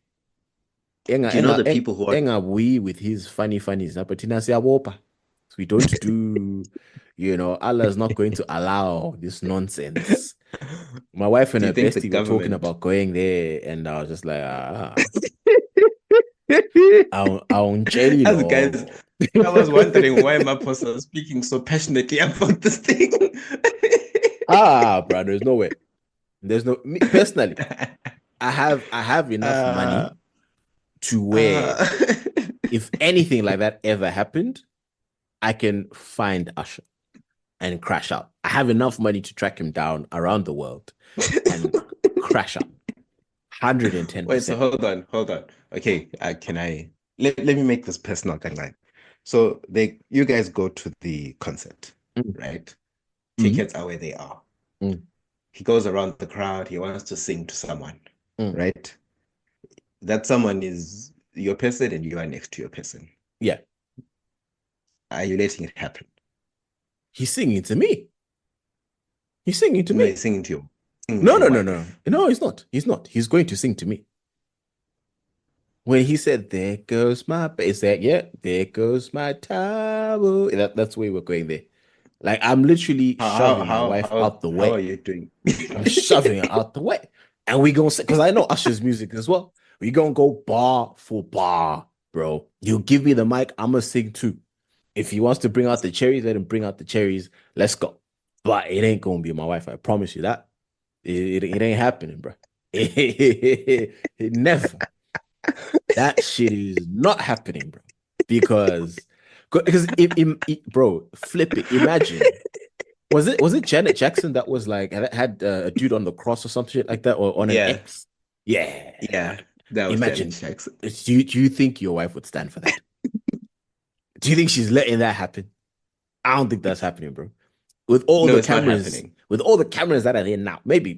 S1: Do you know the people who are
S2: Enga we with his funnies. But siyabopha. So we don't do, Allah is not going to allow this nonsense. My wife and
S1: do you
S2: her
S1: think the
S2: bestie were talking
S1: government
S2: about going there, and I was just like, I won't
S1: as guys
S2: jail.
S1: I was wondering why my person was speaking so passionately about this thing.
S2: Bro, there's no way. There's no me personally. I have enough
S1: uh,
S2: money to where
S1: uh,
S2: if anything like that ever happened, I can find Usher and crash out. I have enough money to track him down around the world and crash out.
S1: Wait, so
S2: 110%.
S1: hold on. Okay, can I let me make this personal thing like so you guys go to the concert,
S2: Mm,
S1: right?
S2: mm,
S1: Tickets are where they are.
S2: mm,
S1: He goes around the crowd, he wants to sing to someone,
S2: mm.
S1: right? That someone is your person and you are next to your person.
S2: Yeah.
S1: Are you letting it happen?
S2: He's singing to me. He's singing to
S1: No,
S2: me.
S1: he's singing to
S2: No,
S1: your
S2: no, no, no.
S1: wife.
S2: No, he's not. He's not. He's going to sing to me. When he said, "There goes my," it's like, yeah, there goes my towel. That's where we're going there. Like I'm literally shoving my wife out the
S1: How are
S2: way.
S1: you doing?
S2: I'm shoving her out the way. And we gonna say, because I know Usher's music as well. We gonna go bar for bar, bro. You give me the mic, I'm gonna sing too. If he wants to bring out the cherries, let him bring out the cherries. Let's go. But it ain't gonna be my wife. I promise you that. It ain't happening, bro. It never. That shit is not happening, bro. Because bro, flip it. Imagine was it Janet Jackson that was like had a dude on the cross or some shit like that, or on an
S1: Yeah,
S2: X? Yeah,
S1: yeah,
S2: like
S1: that was Janet
S2: imagine.
S1: Jackson.
S2: Do you think your wife would stand for that? Do you think she's letting that happen? I don't think that's happening, bro.
S1: No, it's not happening.
S2: With all the cameras that are there now, maybe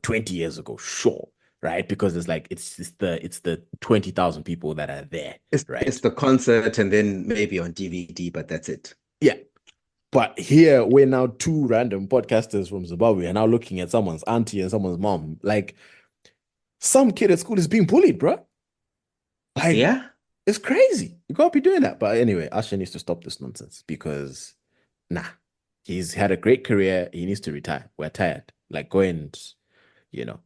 S2: 20 years ago, sure, right? Because it's the 20,000 people that are there,
S1: It's
S2: right?
S1: the concert and then maybe on DVD, but that's it.
S2: Yeah. But here we're now two random podcasters from Zimbabwe and now looking at someone's auntie and someone's mom. Like some kid at school is being bullied, bro. Like
S1: Yeah?
S2: it's crazy. You can't be doing that. But anyway, Asha needs to stop this nonsense because nah, he's had a great career. He needs to retire. We're tired. Like go and you know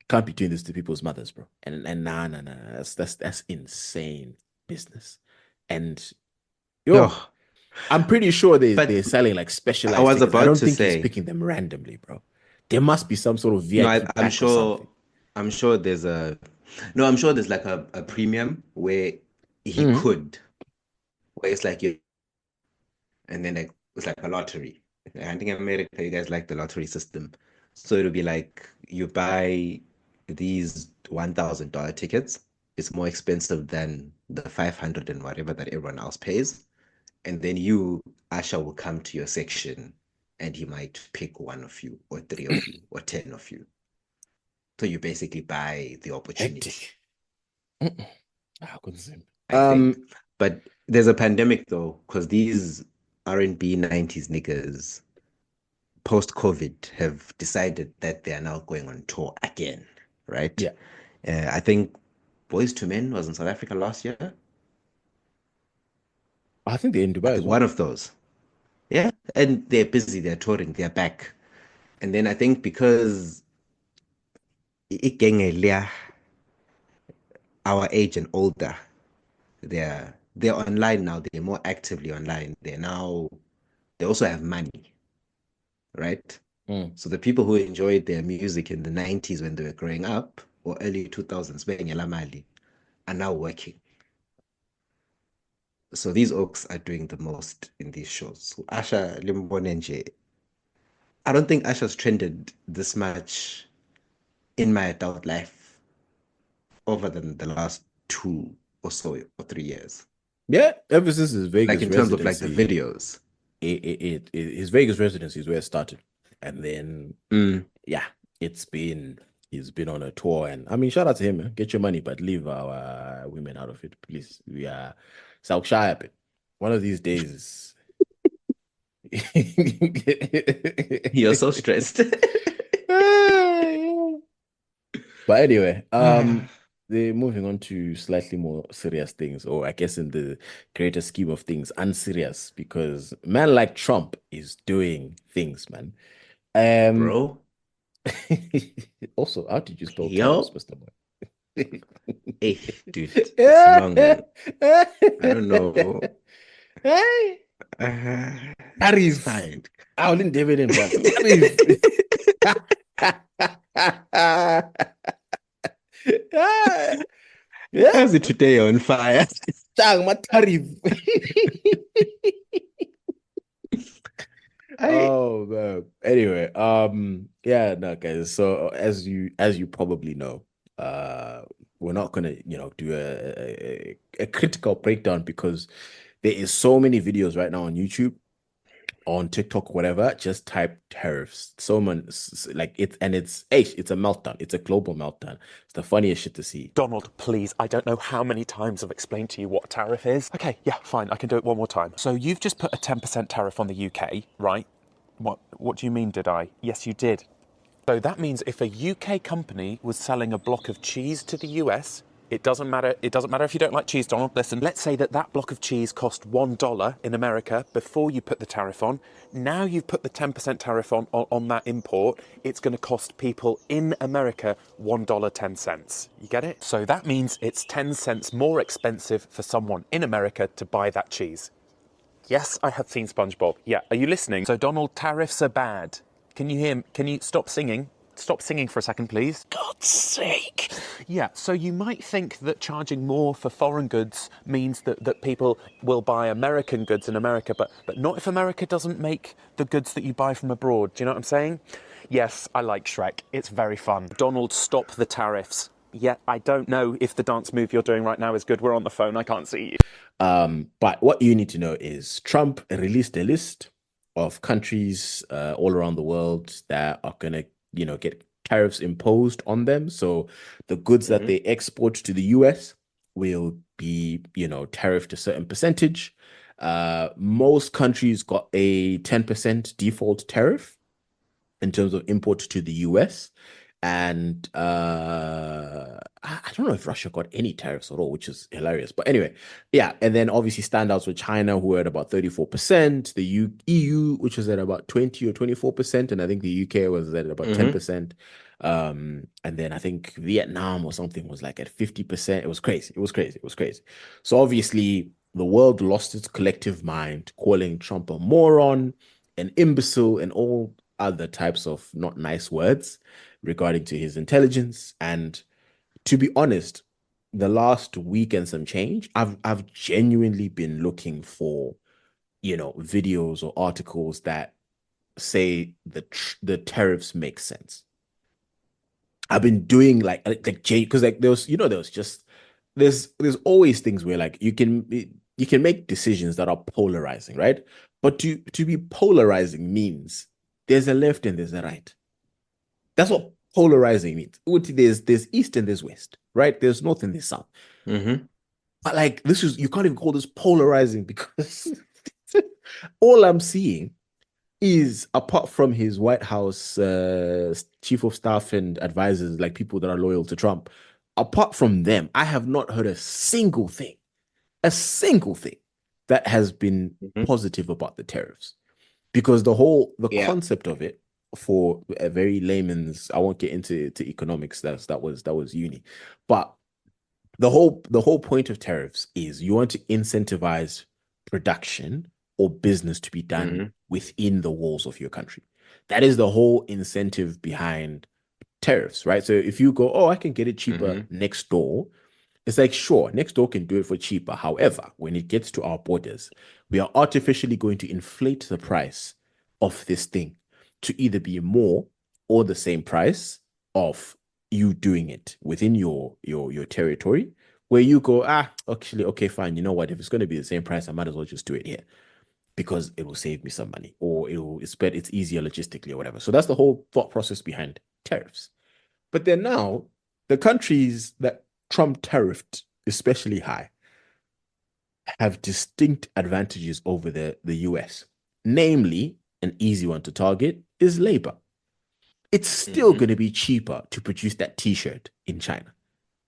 S2: Can't be doing this to people's mothers, bro. And nah. That's insane business. And
S1: Yo,
S2: yo, I'm pretty sure
S1: but
S2: they're selling like
S1: I
S2: specialized
S1: was
S2: tickets. I
S1: about
S2: don't
S1: to
S2: think he's
S1: say,
S2: picking them randomly, bro. There must be some sort of
S1: no,
S2: VIP
S1: I'm
S2: pack or
S1: sure,
S2: something.
S1: I'm sure there's a, no, I'm sure there's like a premium where he
S2: Mhm.
S1: could, where it's like you, and then like it's like a lottery. I think in America, you guys like the lottery system. So it'll be like you buy these $1,000 tickets. It's more expensive than the 500 and whatever that everyone else pays. And then you, Asha will come to your section and he might pick one of you or three of you or 10 of you. So you basically buy the opportunity,
S2: Hectic. Mm-mm. I couldn't see.
S1: I think. But there's a pandemic though, because these R&B 90s niggas post-COVID have decided that they are now going on tour again, right?
S2: Yeah,
S1: I think Boys to Men was in South Africa last year.
S2: I think they're in
S1: I
S2: Dubai as
S1: think
S2: well.
S1: one of those. Yeah. And they're busy, they're touring, they're back. And then I think because igengelia our age and older, they're online now, they're more actively online. They also have money, right?
S2: Mm.
S1: So the people who enjoyed their music in the 90s when they were growing up or early 2000s, Mali, are now working. So these oaks are doing the most in these shows. So Asha Limbonenje, I don't think Asha's trended this much in my adult life over than the last 2 or 3 years.
S2: Yeah, ever since his
S1: Like
S2: Vegas
S1: in terms of like the
S2: residency,
S1: videos.
S2: his Vegas residency is where it started, and then
S1: Mm.
S2: yeah, it's been he's been on a tour, and I mean, shout out to him, man. Get your money, but leave our women out of it, please. We are South Shy. One of these days.
S1: You're so stressed.
S2: But anyway, they're moving on to slightly more serious things, or I guess in the greater scheme of things, unserious, because man like Trump is doing things, man. Um,
S1: Bro,
S2: also, how did you spell tariffs,
S1: yo,
S2: Mr. Boy?
S1: hey, dude, it's a long one. I don't know.
S2: Hey,
S1: It's
S2: tariff.
S1: fine.
S2: I didn't dividend, but tariff. Yeah,
S1: How's it today on fire?
S2: Chang, my tariff.
S1: I
S2: Oh man. Anyway, yeah, no, guys. So as you probably know, uh, we're not gonna, do a critical breakdown because there is so many videos right now on YouTube, on TikTok, whatever. Just type tariffs. Like it's a meltdown. It's a global meltdown. It's the funniest shit to see.
S3: Donald, please, I don't know how many times I've explained to you what a tariff is. Okay, yeah, fine, I can do it one more time. So you've just put a 10% tariff on the UK, right? What do you mean, did I? Yes, you did. So that means if a UK company was selling a block of cheese to the US, it doesn't matter if you don't like cheese, Donald. Listen, let's say that block of cheese cost $1 in America before you put the tariff on. Now you've put the 10% tariff on that import, it's going to cost people in America $1.10. You get it? So that means it's 10 cents more expensive for someone in America to buy that cheese. Yes, I have seen SpongeBob. Yeah, are you listening? So, Donald, tariffs are bad. Can you hear me? Can you stop singing? Stop singing for a second, please. God's sake. Yeah, so you might think that charging more for foreign goods means that people will buy American goods in America, but not if America doesn't make the goods that you buy from abroad. Do you know what I'm saying? Yes, I like Shrek. It's very fun. Donald, stop the tariffs. Yeah, I don't know if the dance move you're doing right now is good. We're on the phone. I can't see you.
S2: But what you need to know is Trump released a list of countries all around the world that are gonna, get tariffs imposed on them. So the goods that
S1: Mhm.
S2: they export to the US will be, tariffed a certain percentage. Most countries got a 10% default tariff in terms of import to the US. And I don't know if Russia got any tariffs at all, which is hilarious. But anyway, yeah. And then obviously standouts with China, who are at about 34%, the EU, which was at about 20 or 24%, and I think the UK was at about
S1: Mhm.
S2: 10%. And then I think Vietnam or something was like at 50%. It was crazy. It was crazy. It was crazy. So obviously the world lost its collective mind, calling Trump a moron, an imbecile, and all other types of not nice words regarding to his intelligence. And to be honest, the last week and some change, I've genuinely been looking for, videos or articles that say the tariffs make sense. I've been doing like because like there was just there's always things where like you can make decisions that are polarizing, right? But to be polarizing means there's a left and there's a right. That's what polarizing means. There's east and there's west, right? There's north and there's south.
S1: Mm-hmm.
S2: But like you can't even call this polarizing because all I'm seeing is apart from his White House chief of staff and advisors, like people that are loyal to Trump, apart from them, I have not heard a single thing that has been
S1: Mm-hmm.
S2: positive about the tariffs. Because the
S1: Yeah.
S2: concept of it for a very layman's, I won't get into economics, that was uni. But the whole point of tariffs is you want to incentivize production or business to be done
S1: Mm-hmm.
S2: within the walls of your country. That is the whole incentive behind tariffs, right? So if you go, oh, I can get it cheaper
S1: Mm-hmm.
S2: next door, it's like, sure, next door can do it for cheaper. However, when it gets to our borders, we are artificially going to inflate the price of this thing to either be more or the same price of you doing it within your territory, where you go, actually, okay, fine. You know what? If it's going to be the same price, I might as well just do it here because it will save me some money, or it's easier logistically or whatever. So that's the whole thought process behind tariffs. But then now the countries that Trump tariffed especially high have distinct advantages over the US. Namely, an easy one to target is labor. It's still
S1: Mm-hmm.
S2: going to be cheaper to produce that t-shirt in China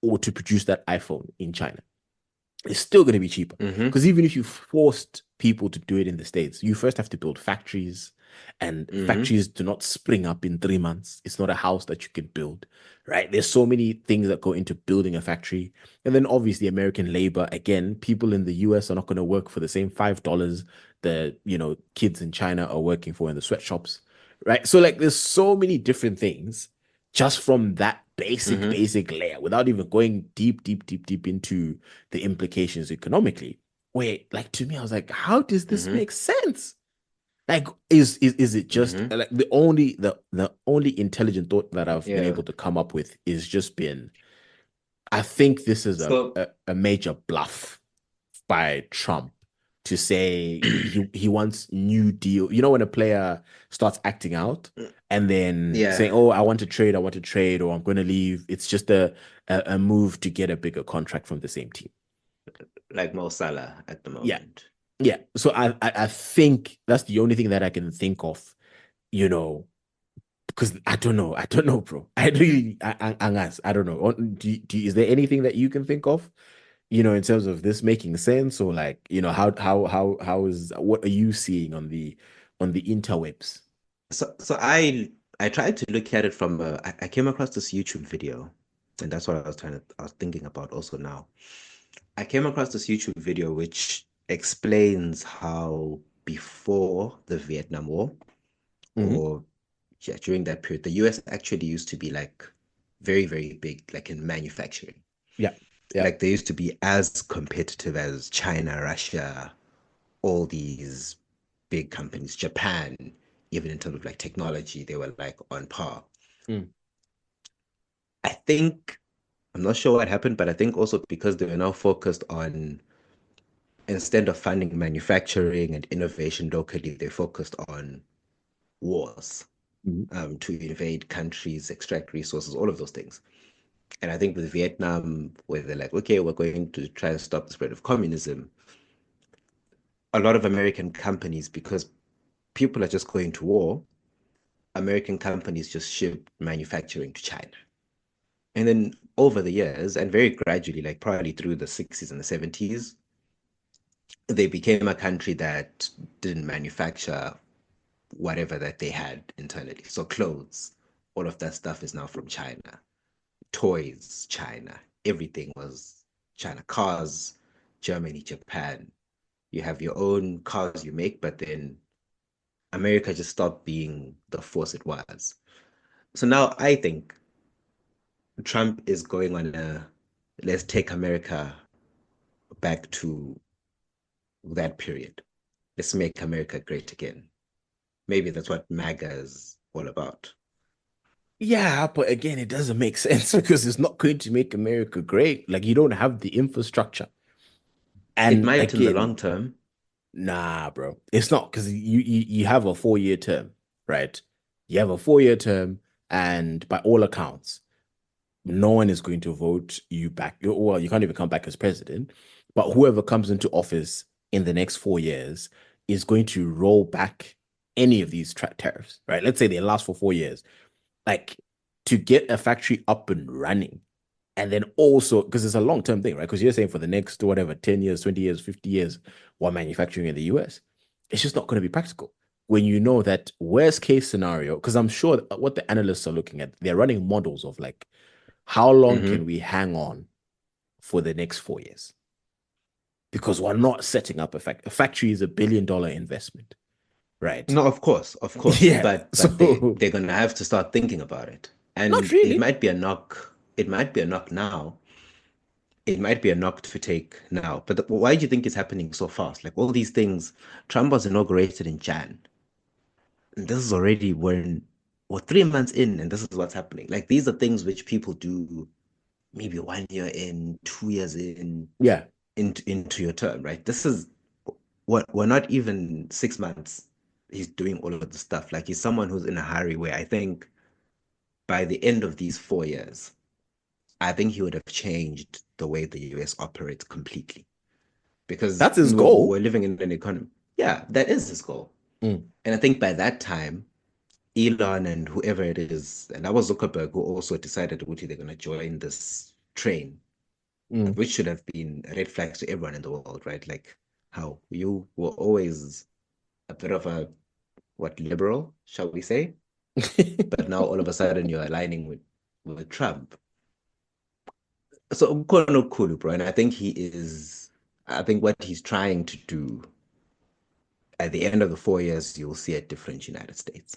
S2: or to produce that iPhone in China. It's still going to be cheaper
S1: Mm-hmm.
S2: because even if you forced people to do it in the States, you first have to build factories, and
S1: Mm-hmm.
S2: factories do not spring up in 3 months. It's not a house that you can build, right? There's so many things that go into building a factory. And then obviously American labor, again, people in the US are not going to work for the same $5 the, kids in China are working for in the sweatshops, right? So like there's so many different things just from that
S1: Mm-hmm.
S2: basic layer without even going deep into the implications economically. Wait, like to me, I was like, how does this
S1: Mm-hmm.
S2: make sense? Like, is it just
S1: Mm-hmm.
S2: like the only intelligent thought that I've been
S1: Yeah.
S2: able to come up with is just been, I think this is a
S1: So,
S2: a, a major bluff by Trump to say he wants New Deal. You know, when a player starts acting out and then
S1: yeah,
S2: saying, "Oh, I want to trade, or I'm going to leave," it's just a move to get a bigger contract from the same team.
S1: like Mo Salah at the
S2: Yeah,
S1: moment.
S2: yeah. So I think that's the only thing that I can think of. You know, because I don't know, bro. I really, I don't know. Is there anything that you can think of? In terms of this making sense, or like, how is what are you seeing on the interwebs?
S1: So I tried to look at it from I came across this YouTube video, and that's what I was thinking about also now. I came across this YouTube video which explains how before the Vietnam War,
S2: Hmm.
S1: or yeah, during that period, the US actually used to be like very, very big, like in manufacturing.
S2: Yeah, yeah.
S1: Like they used to be as competitive as China, Russia, all these big companies, Japan, even in terms of like technology, they were like on par.
S2: Mm.
S1: I think, I'm not sure what happened, but I think also because they were now focused on, instead of funding manufacturing and innovation locally, they focused on wars,
S2: Mhm.
S1: to invade countries, extract resources, all of those things. And I think with Vietnam, where they're like, okay, we're going to try and stop the spread of communism, a lot of American companies, because people are just going to war, American companies just ship manufacturing to China. And then over the years, and very gradually, like probably through the 60s and the 70s, they became a country that didn't manufacture whatever that they had internally. So clothes, all of that stuff is now from China. Toys, China. Everything was China. Cars, Germany, Japan. You have your own cars you make, but then America just stopped being the force it was. So now I think Trump is going on a let's take America back to that period. Let's make America great again. Maybe that's what MAGA is all about.
S2: Yeah, but again, it doesn't make sense because it's not going to make America great. Like you don't have the infrastructure.
S1: It
S2: And
S1: might in the
S2: again,
S1: long term.
S2: nah, bro. It's not because you have a 4 year term, right? You have a 4 year term, and by all accounts, no one is going to vote you back. Well, you can't even come back as president, but whoever comes into office in the next 4 years is going to roll back any of these tariffs, right? Let's say they last for 4 years. Like to get a factory up and running, and then also because it's a long term thing, right? Because you're saying for the next whatever 10 years, 20 years, 50 years while manufacturing in the US, it's just not going to be practical. When you know that worst case scenario, because I'm sure what the analysts are looking at, they're running models of like how long can
S1: Mhm.
S2: we hang on for the next 4 years? Because we're not setting up a factory is $1 billion investment, right?
S1: No, of course,
S2: Yeah.
S1: but
S2: So
S1: they're gonna have to start thinking about it,
S2: not
S1: and it
S2: really.
S1: might be a knock. It might be a knock now. It might be a knock to take now. But why do you think it's happening so fast? Like all these things, Trump was inaugurated in Jan, and this is already when we're 3 months in, and this is what's happening. Like these are things which people do maybe 1 year in, 2 years in,
S2: Yeah.
S1: into your term, right? This is what we're not even 6 months. He's doing all of the stuff. Like he's someone who's in a hurry where I think by the end of these 4 years, I think he would have changed the way the US operates completely. Because
S2: That's his
S1: we're
S2: goal.
S1: living in an economy. Yeah, that is his goal.
S2: Mm,
S1: And I think by that time, Elon and whoever it is, and that was Zuckerberg who also decided which they're going to join this train,
S2: mm.
S1: which should have been red flags to everyone in the world, right? Like how you were always a bit of a what liberal, shall we say? But now all of a sudden you're aligning with Trump. So Mkono Kulu, bro, and I think he is. I think what he's trying to do at the end of the 4 years, you'll see a different United States.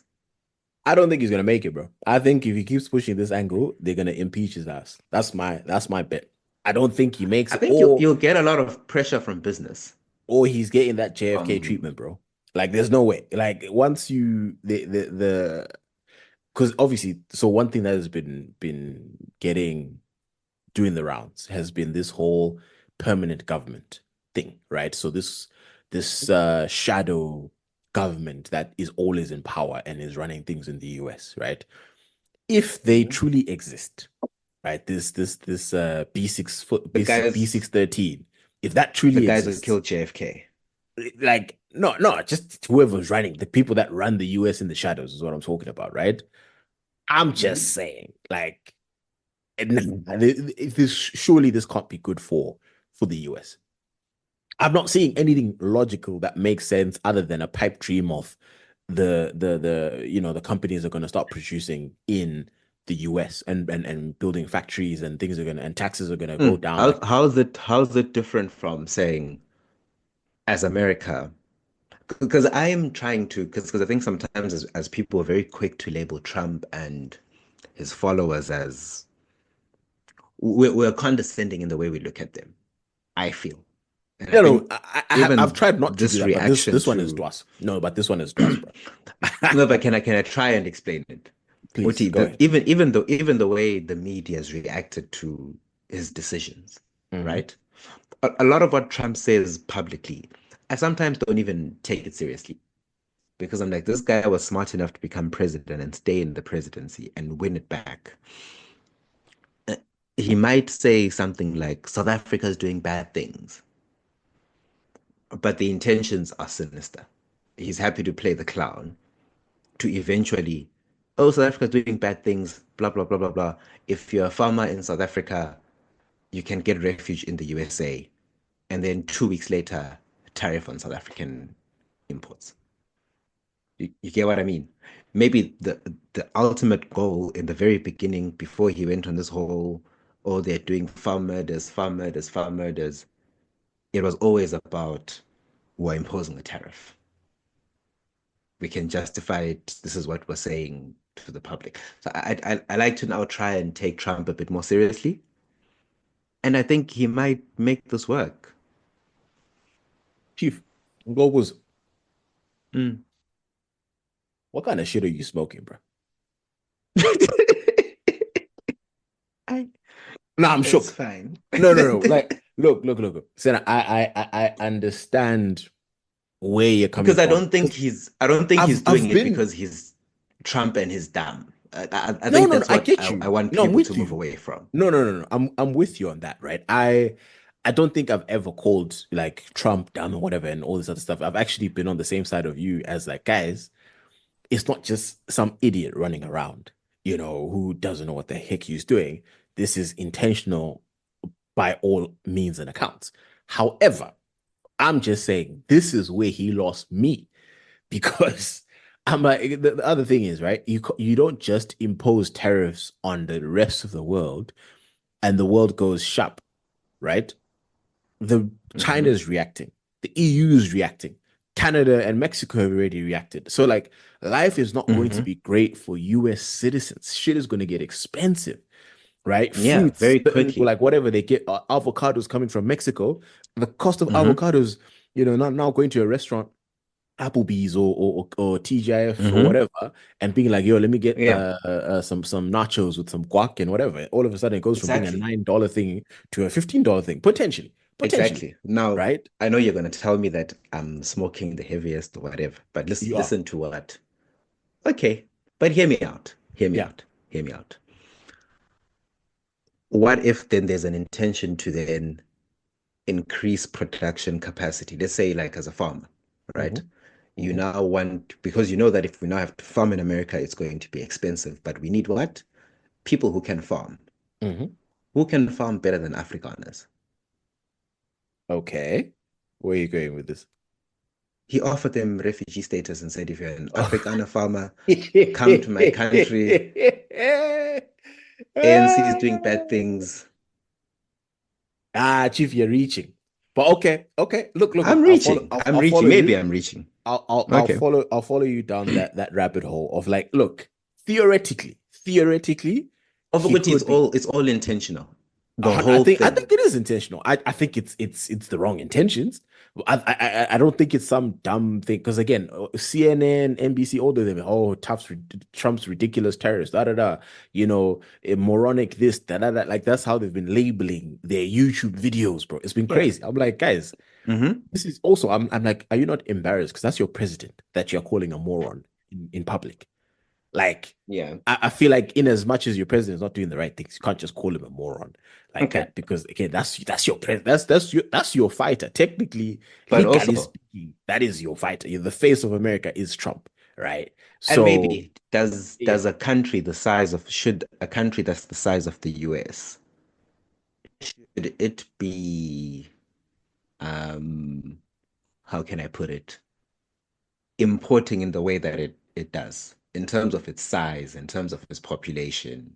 S2: I don't think he's gonna make it, bro. I think if he keeps pushing this angle, they're gonna impeach his ass. That's my bet. I don't think he makes
S1: I
S2: it,
S1: think you'll get a lot of pressure from business.
S2: or he's getting that JFK
S1: From
S2: treatment, bro. Like, there's no way. Like, once you the because obviously, so one thing that has been getting doing the rounds has been this whole permanent government thing, right? So this shadow government that is always in power and is running things in the US, right? If they
S1: Mhm.
S2: truly exist, right? This B6 foot
S1: the
S2: B6
S1: guys,
S2: 13, if that
S1: the
S2: truly
S1: guys who
S2: exists,
S1: killed JFK.
S2: like no, just whoever's running, the people that run the US in the shadows is what I'm talking about, right? I'm just
S1: Mhm.
S2: saying, like, surely this can't be good for the US. I'm not seeing anything logical that makes sense other than a pipe dream of the companies are going to start producing in the US and building factories and things are going to and taxes are going to go down. Like,
S1: How's it different from saying as America? Because I am trying to because I think sometimes as people are very quick to label Trump and his followers as we're condescending in the way we look at them. I feel, and I
S2: no,
S1: think
S2: I've
S1: even
S2: tried not to do
S1: this
S2: that, but this
S1: reaction
S2: this one is
S1: to
S2: dross. No, but this one is dross, bro.
S1: no, but can I try and explain it?
S2: Please
S1: Uti,
S2: go ahead.
S1: even the way the media has reacted to his decisions,
S2: Mhm.
S1: right? A lot of what Trump says publicly, I sometimes don't even take it seriously because I'm like, this guy was smart enough to become president and stay in the presidency and win it back. Uh, He might say something like South Africa is doing bad things, but the intentions are sinister. He's happy to play the clown to eventually, oh, South Africa's doing bad things, blah, blah, blah, blah, blah. If you're a farmer in South Africa, you can get refuge in the USA. And then 2 weeks later, tariff on South African imports. You get what I mean? maybe the ultimate goal in the very beginning, before he went on this whole, oh, they're doing farm murders, farm murders, farm murders, it was always about, we're imposing a tariff. We can justify it. This is what we're saying to the public. So I like to now try and take Trump a bit more seriously. And I think he might make this work.
S2: Chief, Globals,
S1: Mm.
S2: what kind of shit are you smoking, bro?
S1: I,
S2: No, I'm
S1: it's
S2: shook.
S1: fine.
S2: No. Like, look. Senna, I understand where you're coming
S1: Because I
S2: from.
S1: don't think he's doing
S2: I've
S1: it
S2: been
S1: because he's Trump and he's dumb. I
S2: no,
S1: think
S2: no, no.
S1: that's
S2: I
S1: what
S2: get
S1: I
S2: you.
S1: want
S2: No, I'm
S1: people to
S2: with
S1: move
S2: you.
S1: away from.
S2: No. I'm with you on that, right? I don't think I've ever called like Trump dumb or whatever and all this other stuff. I've actually been on the same side of you as like, guys, it's not just some idiot running around, who doesn't know what the heck he's doing. This is intentional by all means and accounts. However, I'm just saying this is where he lost me because I'm like the other thing is right. You don't just impose tariffs on the rest of the world and the world goes sharp, right? The
S1: Hmm.
S2: China's reacting, the EU is reacting, Canada and Mexico have already reacted. So like life is not going to
S1: Hmm.
S2: be great for US citizens. Shit is going to get expensive, right?
S1: Yeah,
S2: Fruits,
S1: very quickly.
S2: like whatever they get, avocados coming from Mexico, the cost of
S1: Hmm.
S2: avocados, not now going to a restaurant, Applebee's or TGIF or
S1: Hmm.
S2: whatever, and being like, yo, let me get
S1: Yeah,
S2: some nachos with some guac and whatever. All of a sudden, it goes from being a
S1: exactly.
S2: $9 thing to a $15 thing, potentially,
S1: Exactly. Now,
S2: right?
S1: I know you're going to tell me that I'm smoking the heaviest or whatever, but
S2: You are,
S1: listen to what. Okay, but hear me out. Hear me
S2: yeah.
S1: out. Hear me out. What if then there's an intention to then increase production capacity? Let's say, like as a farmer, right?
S2: Hmm.
S1: You
S2: Hmm.
S1: now want, because you know that if we now have to farm in America, it's going to be expensive, but we need what? People who can farm.
S2: Hmm.
S1: Who can farm better than Afrikaners?
S2: Okay, where are you going with this?
S1: He offered them refugee status and said, if you're an
S2: Oh.
S1: Afrikaner farmer, come to my country. ANC is doing bad things.
S2: Chief, you're reaching. But okay. Look.
S1: I'm
S2: I'll follow.
S1: reaching. I'm
S2: I'll follow
S1: reaching. Maybe
S2: you.
S1: I'm reaching.
S2: I'll
S1: Okay.
S2: follow. I'll follow you down that rabbit hole of like, look, theoretically, he
S1: Overcooked,
S2: could be.
S1: it's all intentional. The
S2: I
S1: whole
S2: think
S1: thing.
S2: it is intentional. I think it's the wrong intentions. I don't think it's some dumb thing because again, CNN, NBC, all of them, oh, Trump's ridiculous terrorist, da da da, a moronic this, da da da. Like that's how they've been labeling their YouTube videos, bro. It's been
S1: Yeah.
S2: crazy. I'm like, guys,
S1: Hmm.
S2: this is also. I'm like, are you not embarrassed? Because that's your president that you're calling a moron in public. Like,
S1: Yeah.
S2: I feel like in as much as your president is not doing the right things, you can't just call him a moron like
S1: Okay.
S2: that because again, that's your president. That's your fighter. Technically,
S1: But
S2: legally
S1: also,
S2: speaking, that is your fighter. The face of America is Trump, right?
S1: and
S2: So
S1: maybe does
S2: yeah,
S1: a country the size of should a country that's the size of the US, should it be um how can I put it, importing in the way that it does in terms of its size, in terms of its population?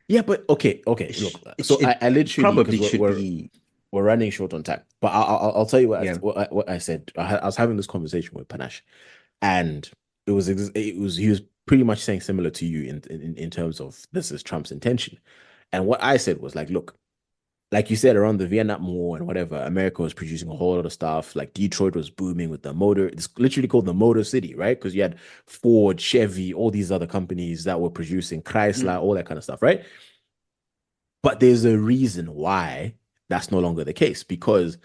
S2: yeah, but okay. Look, so
S1: It
S2: I literally because
S1: probably should be.
S2: we're running short on time, but I'll tell you
S1: Yeah.
S2: what I said. I was having this conversation with Panache, and he was pretty much saying similar to you in terms of this is Trump's intention, and what I said was look, like you said around the Vietnam War and whatever, America was producing a whole lot of stuff. Like Detroit was booming with the motor. It's literally called the Motor City, right? Because you had Ford, Chevy, all these other companies that were producing Chrysler,
S1: Mm.
S2: all that kind of stuff, right? But there's a reason why that's no longer the case because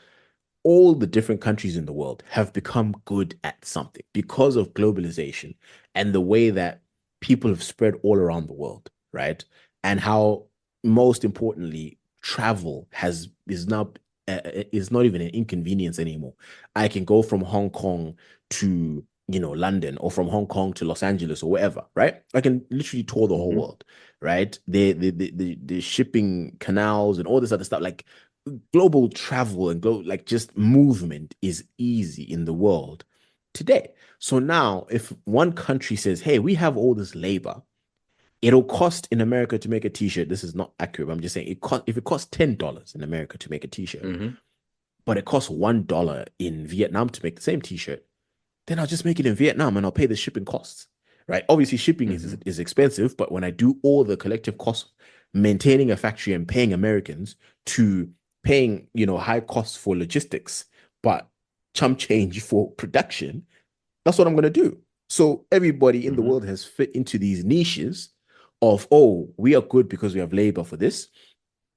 S2: all the different countries in the world have become good at something because of globalization and the way that people have spread all around the world, right? And how, most importantly, travel has is not even an inconvenience anymore. I can go from Hong Kong to London or from Hong Kong to Los Angeles or wherever, right? I can literally tour the whole
S1: Hmm.
S2: world, right? The shipping canals and all this other stuff, like global travel and like just movement is easy in the world. today. So now, if one country says, hey, we have all this labor, it'll cost in America to make a t-shirt. This is not accurate. I'm just saying if it costs $10 in America to make a t-shirt,
S1: Mm-hmm.
S2: but it costs $1 in Vietnam to make the same t-shirt, then I'll just make it in Vietnam and I'll pay the shipping costs. Right? Obviously, shipping
S1: Mm-hmm.
S2: is expensive, but when I do all the collective costs, maintaining a factory and paying Americans to paying, high costs for logistics, but chump change for production, that's what I'm going to do. So everybody in the
S1: Mm-hmm.
S2: world has fit into these niches of, oh, we are good because we have labor for this.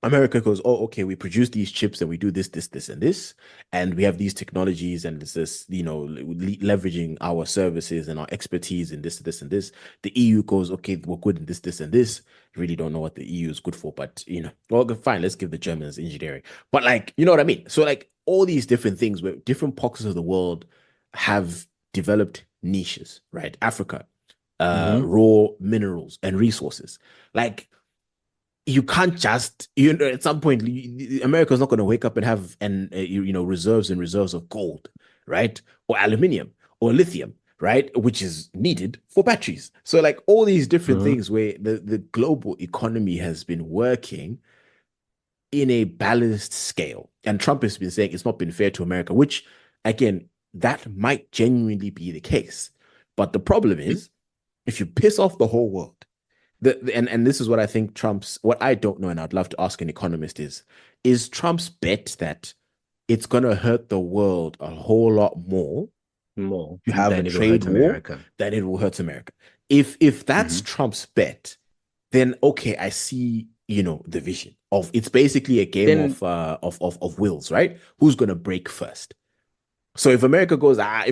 S2: America goes, oh, okay, we produce these chips and we do this, this, this, and this, and we have these technologies and it's this, leveraging our services and our expertise in this, this, and this. The EU goes, okay, we're good in this, this, and this. Really don't know what the EU is good for, but well, fine, let's give the Germans engineering. But like, you know what I mean? So like all these different things where different pockets of the world have developed niches, right? Africa,
S1: Mm-hmm.
S2: raw minerals and resources. Like you can't just at some point America's not going to wake up and have reserves and reserves of gold, right, or aluminium or lithium, right, which is needed for batteries. So like all these different
S1: Mm-hmm.
S2: things where the global economy has been working in a balanced scale, and Trump has been saying it's not been fair to America, which again, that might genuinely be the case. But the problem is if you piss off the whole world, and this is what I think what I don't know, and I'd love to ask an economist is Trump's bet that it's going to hurt the world a whole lot more
S1: More
S2: to have a
S1: than it will
S2: trade
S1: hurt
S2: war
S1: America.
S2: than it will hurt America. If that's
S1: Mm-hmm.
S2: Trump's bet, then okay, I see, the vision of it's basically a game
S1: Then
S2: of wills, right? Who's going to break first? So if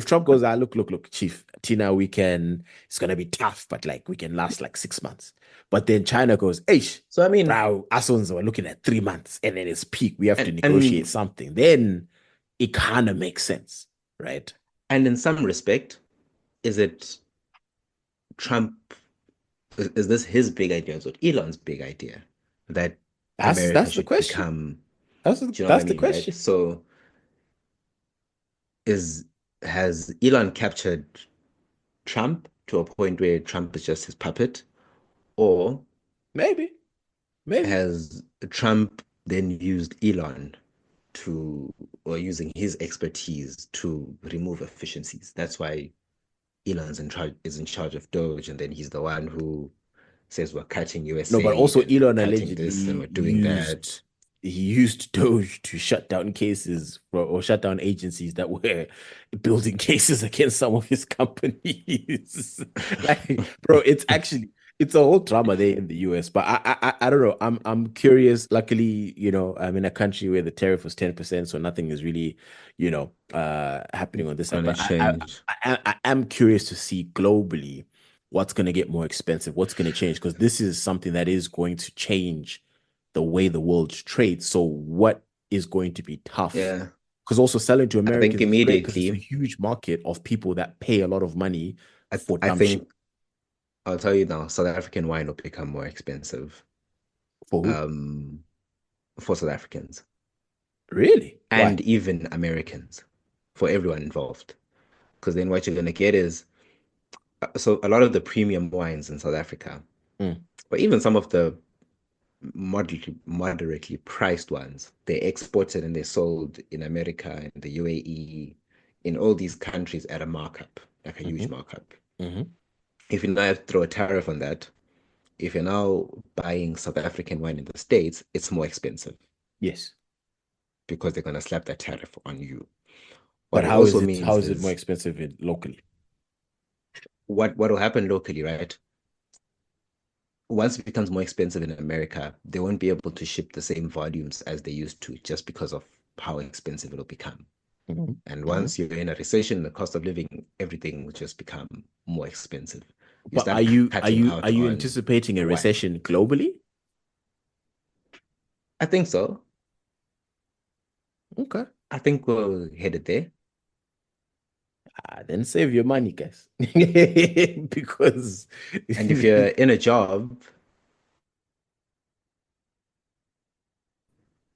S2: Trump goes, look, Chief, Tina, it's gonna be tough, but like we can last like 6 months. But then China goes, hey,
S1: so I mean,
S2: bro, us ones are looking at 3 months, and then it's peak. We have to negotiate
S1: and
S2: something. Then it kind of makes sense, right?
S1: and in some respect, is it Trump? Is this his big idea? Is it Elon's big idea that America
S2: That's the
S1: should
S2: question.
S1: become?
S2: That's
S1: Do you know what I
S2: that's the
S1: mean, right?
S2: question.
S1: So is has Elon captured Trump to a point where Trump is just his puppet, or
S2: Maybe, maybe.
S1: has Trump then used Elon to, or using his expertise to remove efficiencies? That's why Elon's is in charge of Doge, and then he's the one who says we're cutting US
S2: No, but
S1: aid
S2: also
S1: and we're
S2: Elon
S1: cutting this and
S2: allegedly
S1: we're doing that.
S2: used Doge to shut down cases or shut down agencies that were building cases against some of his companies. Like, bro, it's a whole drama there in the US. But I don't know. I'm curious. Luckily, I'm in a country where the tariff was 10%, so nothing is really, happening on this side.
S1: Gonna
S2: But I
S1: change.
S2: I am curious to see globally what's going to get more expensive, what's going to change, because this is something that is going to change the way the world trades. So what is going to be tough?
S1: Yeah,
S2: Because also selling to
S1: I think
S2: Americans is great because it's a
S1: immediately.
S2: huge market of people that pay a lot of money for
S1: I
S2: dumb shit.
S1: think I'll tell you now, South African wine will become more expensive
S2: For who?
S1: um, for South Africans
S2: Really? Why?
S1: and even Americans, for everyone involved. Because then what you're gonna get is so a lot of the premium wines in South Africa,
S2: Mm,
S1: but even some of the moderately priced ones, they're exported and they're sold in America, in the UAE, in all these countries at a markup, like a huge
S2: hmm
S1: markup.
S2: hmm
S1: If you now have to throw a tariff on that, if you're now buying South African wine in the States, it's more expensive
S2: Yes.
S1: because they're going to slap that tariff on you.
S2: But
S1: What it also
S2: how
S1: means
S2: is it more
S1: is
S2: expensive locally?
S1: what will happen locally, right? Once it becomes more expensive in America, they won't be able to ship the same volumes as they used to just because of how expensive it'll become.
S2: hmm
S1: And
S2: hmm
S1: once you're in a recession, the cost of living, everything will just become more expensive. You
S2: But
S1: start cutting
S2: are
S1: out
S2: you
S1: on
S2: anticipating a
S1: the wine.
S2: recession globally?
S1: I think so.
S2: Okay.
S1: I think we're headed there.
S2: Then save your money, guys. Because
S1: And if you're in a job,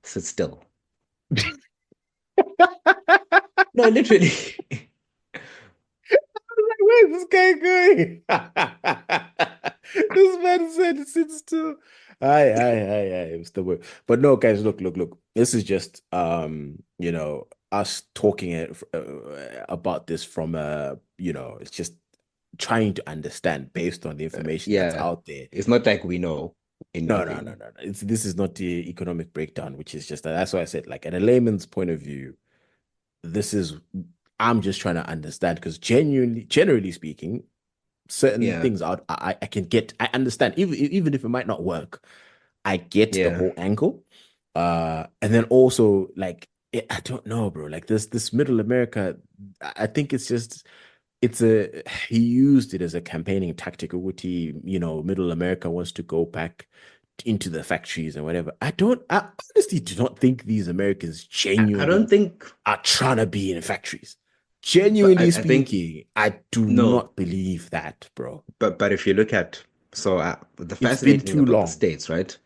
S1: sit still. No, literally.
S2: Where's this guy going? This man said since two. Aye, it was the word. But no, guys, look. This is just us talking about this from it's just trying to understand based on the information that's
S1: Yeah,
S2: out there.
S1: it's not like we know anything.
S2: No. This is not the economic breakdown, which is just that's why I said, like, at a layman's point of view, this is I'm just trying to understand because generally speaking, certain
S1: Yeah,
S2: things I can get, I understand, even if it might not work, I get the
S1: yeah.
S2: whole angle. And then also like I don't know, bro. Like this Middle America, I think it's just it's a he used it as a campaigning tactic. Middle America wants to go back into the factories and whatever. I honestly do not think these Americans
S1: I don't
S2: genuinely
S1: think,
S2: are trying to be in factories.
S1: but
S2: Genuinely
S1: I think
S2: speaking, I do
S1: no.
S2: not believe that, bro.
S1: But if you look at the
S2: It's been
S1: fascinating thing
S2: too
S1: about the
S2: long.
S1: States, right?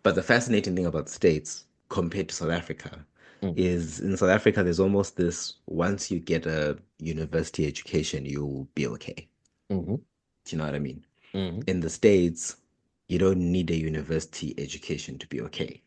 S1: But the fascinating thing about the States compared to South Africa
S2: Mm,
S1: is in South Africa there's almost this once you get a university education, you'll be okay.
S2: mhm,
S1: Do you know what I mean?
S2: mhm.
S1: In the States, you don't need a university education to be okay.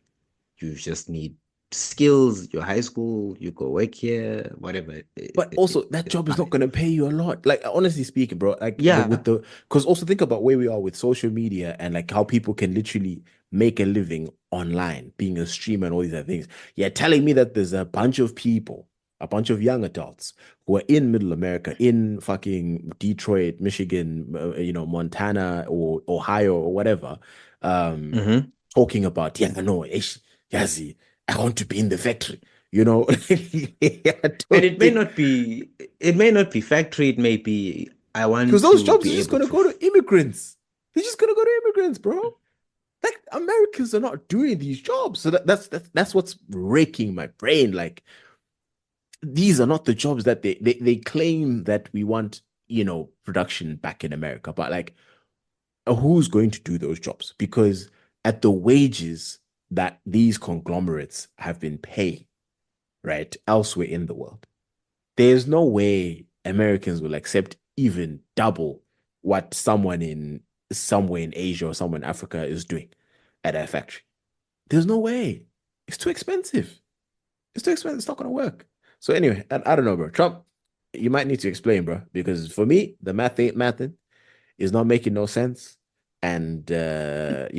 S1: You just need skills, your high school, you go work here, whatever.
S2: But also, that
S1: It's
S2: job is not
S1: fine.
S2: going to pay you a lot. Like, honestly speaking, bro, like
S1: Yeah,
S2: because also think about where we are with social media and like how people can literally make a living online, being a streamer and all these other things. You're telling me that there's a bunch of people, a bunch of young adults who are in Middle America, in fucking Detroit, Michigan, Montana or Ohio or whatever, um,
S1: hmm.
S2: talking about, yeah, no, Yazi, I want to be in the factory. You know, I
S1: And
S2: don't think
S1: it may not be factory, it may be I
S2: because
S1: want
S2: those
S1: to
S2: jobs are
S1: be
S2: just
S1: able
S2: gonna
S1: to
S2: go to immigrants. They're just gonna go to immigrants, bro. Like Americans are not doing these jobs, so that's what's raking my brain. Like these are not the jobs that they claim that we want, production back in America, but like who's going to do those jobs? Because at the wages that these conglomerates have been paying, right, elsewhere in the world, there's no way Americans will accept even double what someone in somewhere in Asia or somewhere in Africa is doing at a factory. There's no way. It's too expensive. It's too expensive. It's not going to work. So anyway, I don't know, bro. Trump, you might need to explain, bro, because for me, the math ain't mathing. It's not making no sense. And
S1: let's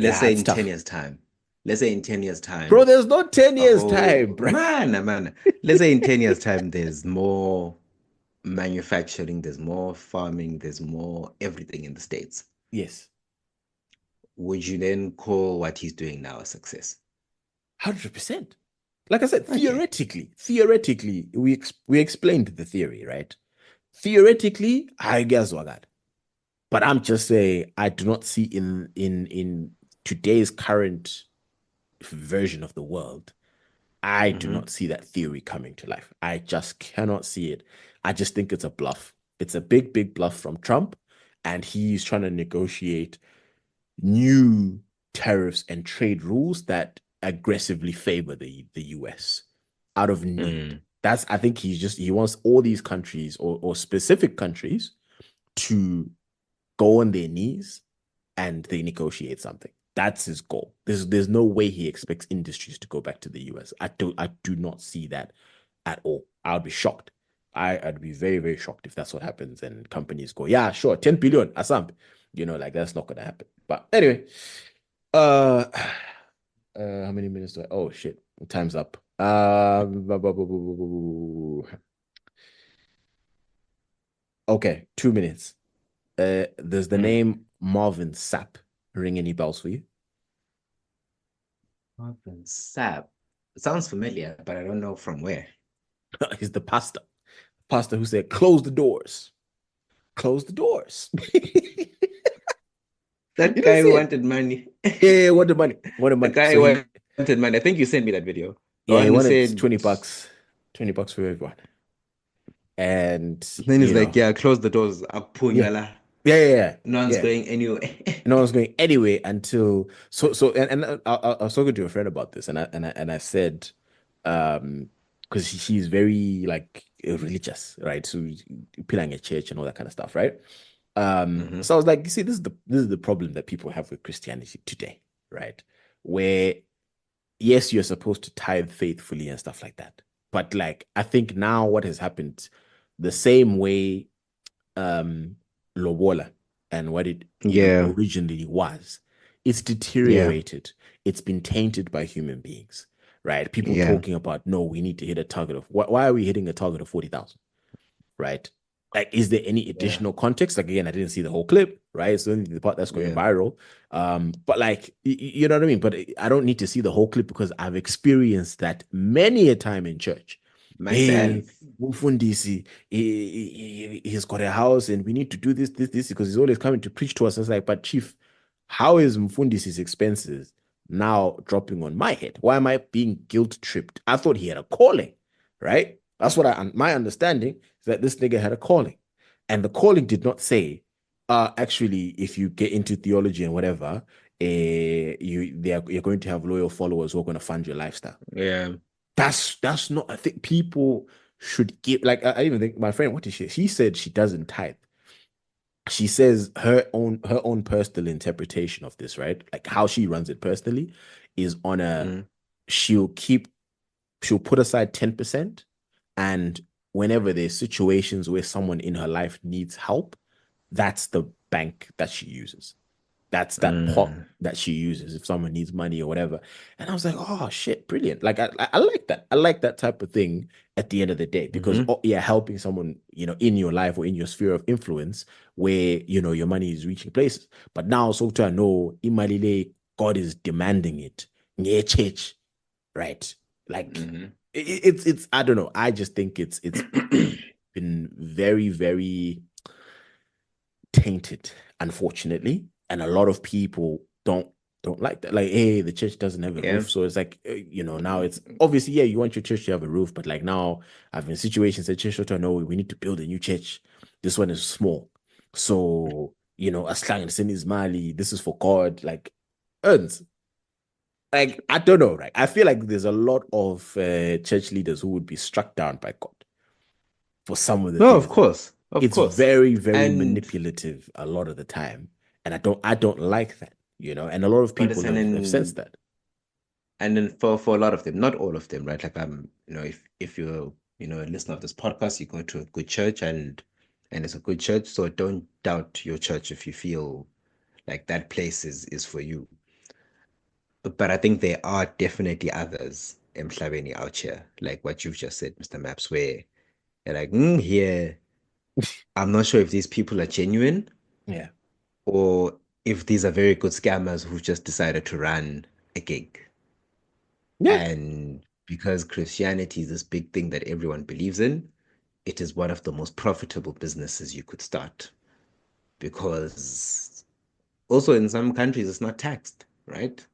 S2: yeah,
S1: say
S2: it's
S1: in 10
S2: tough.
S1: years' time. Let's say in 10 years'
S2: Bro,
S1: time,
S2: there's no 10
S1: a
S2: years
S1: whole
S2: time, bro.
S1: man. Let's say in 10 years' time, there's more manufacturing, there's more farming, there's more everything in the States.
S2: Yes.
S1: Would you then call what he's doing now a success?
S2: 100%. Like I said,
S1: Okay.
S2: theoretically, we explained the theory, right? Theoretically, I guess what that. But I'm just saying, I do not see in today's current version of the world, I do
S1: Hmm.
S2: not see that theory coming to life. I just cannot see it. I just think it's a bluff. It's a big bluff from Trump, and he's trying to negotiate new tariffs and trade rules that aggressively favor the US out of need.
S1: Mm.
S2: That's I think he wants all these countries or specific countries to go on their knees and they negotiate something. That's his goal. There's no way he expects industries to go back to the US. I do not see that at all. I would be shocked. I'd be very shocked if that's what happens and companies go, yeah, sure, 10 billion, Assam. Like that's not gonna happen. But anyway, uh how many minutes do I oh shit, time's up. Okay, 2 minutes. Does the
S1: Mm.
S2: name Marvin Sapp ring any bells for you?
S1: Marvin Sapp. Sounds familiar, but I don't know from where.
S2: He's the pastor who said, close the doors. Close the doors.
S1: That
S2: You didn't
S1: guy
S2: see
S1: who
S2: it.
S1: wanted money.
S2: Yeah, what the money? What the
S1: The
S2: money?
S1: guy
S2: So
S1: who
S2: he
S1: wanted money. I think you sent me that video. The
S2: yeah, he
S1: one who
S2: wanted
S1: said,
S2: 20 bucks. 20 bucks for everyone. And
S1: then he's like, yeah, close the doors.
S2: yeah.
S1: Apunyala.
S2: Yeah.
S1: No one's
S2: Yeah.
S1: going anywhere.
S2: No one's going anyway until and I was talking to a friend about this, and I said, um, because she's very like religious, right? So playing a church and all that kind of stuff, right?
S1: Hmm.
S2: So I was like, you see, this is the problem that people have with Christianity today, right? Where yes, you're supposed to tithe faithfully and stuff like that. But like I think now what has happened, the same way lobola and what it
S1: Yeah,
S2: originally was, it's
S1: yeah,
S2: deteriorated. It's been tainted by human beings, right? People
S1: yeah,
S2: talking about no, we need to hit a target of why are we hitting a target of 40,000? Right? Like, is there any
S1: yeah,
S2: additional context? Like, again, I didn't see the whole clip, right? It's only the part that's going
S1: yeah.
S2: viral. But like, you know what I mean? But I don't need to see the whole clip because I've experienced that many a time in church. Hey,
S1: Myself.
S2: Mufundisi, he's got a house and we need to do this, because he's always coming to preach to us. It's like, but chief, how is Mfundisi's expenses now dropping on my head? Why am I being guilt tripped? I thought he had a calling, right? That's what my understanding is, that this nigga had a calling. And the calling did not say, actually, if you get into theology and whatever, you're going to have loyal followers who are going to fund your lifestyle.
S1: Yeah.
S2: That's not, I think people should give, like, I even think my friend, what did she said she doesn't tithe. She says her own personal interpretation of this, right? Like how she runs it personally is on a,
S1: Mm,
S2: she'll keep she'll put aside 10%, and whenever there's situations where someone in her life needs help, that's the bank that she uses. That's that pot
S1: mm,
S2: that she uses if someone needs money or whatever. And I was like, oh shit, brilliant. Like I like that. I like that type of thing at the end of the day, because
S1: hmm.
S2: oh, yeah, helping someone, in your life or in your sphere of influence where your money is reaching places. But now so to know imalile, God is demanding it. Yeah, church, right? Like
S1: Hmm.
S2: it's I don't know. I just think it's been very, very tainted, unfortunately, and a lot of people don't like that. Like, hey, the church doesn't have a
S1: Yeah.
S2: roof, so it's like, now it's obviously, yeah, you want your church to have a roof, but like now I've been in situations that church don't know we need to build a new church. This one is small, so aslang and sin is mali. This is for God, like earns. Like I don't know, right? I feel like there's a lot of church leaders who would be struck down by God for some of the
S1: No,
S2: things
S1: of
S2: that
S1: course, of
S2: it's
S1: course.
S2: very, very
S1: And
S2: manipulative a lot of the time. And I don't like that, and a lot of
S1: but
S2: people
S1: it's
S2: have sensed that.
S1: and then for a lot of them, not all of them, right? Like if you're a listener of this podcast, you go to a good church and it's a good church, so don't doubt your church if you feel like that place is for you. But I think there are definitely others emhlabeni out here, like what you've just said, Mr. Maps, where you're like, here, I'm not sure if these people are genuine
S2: Yeah.
S1: or if these are very good scammers who've just decided to run a gig.
S2: Yeah.
S1: And because Christianity is this big thing that everyone believes in, it is one of the most profitable businesses you could start. Because also in some countries, it's not taxed, right?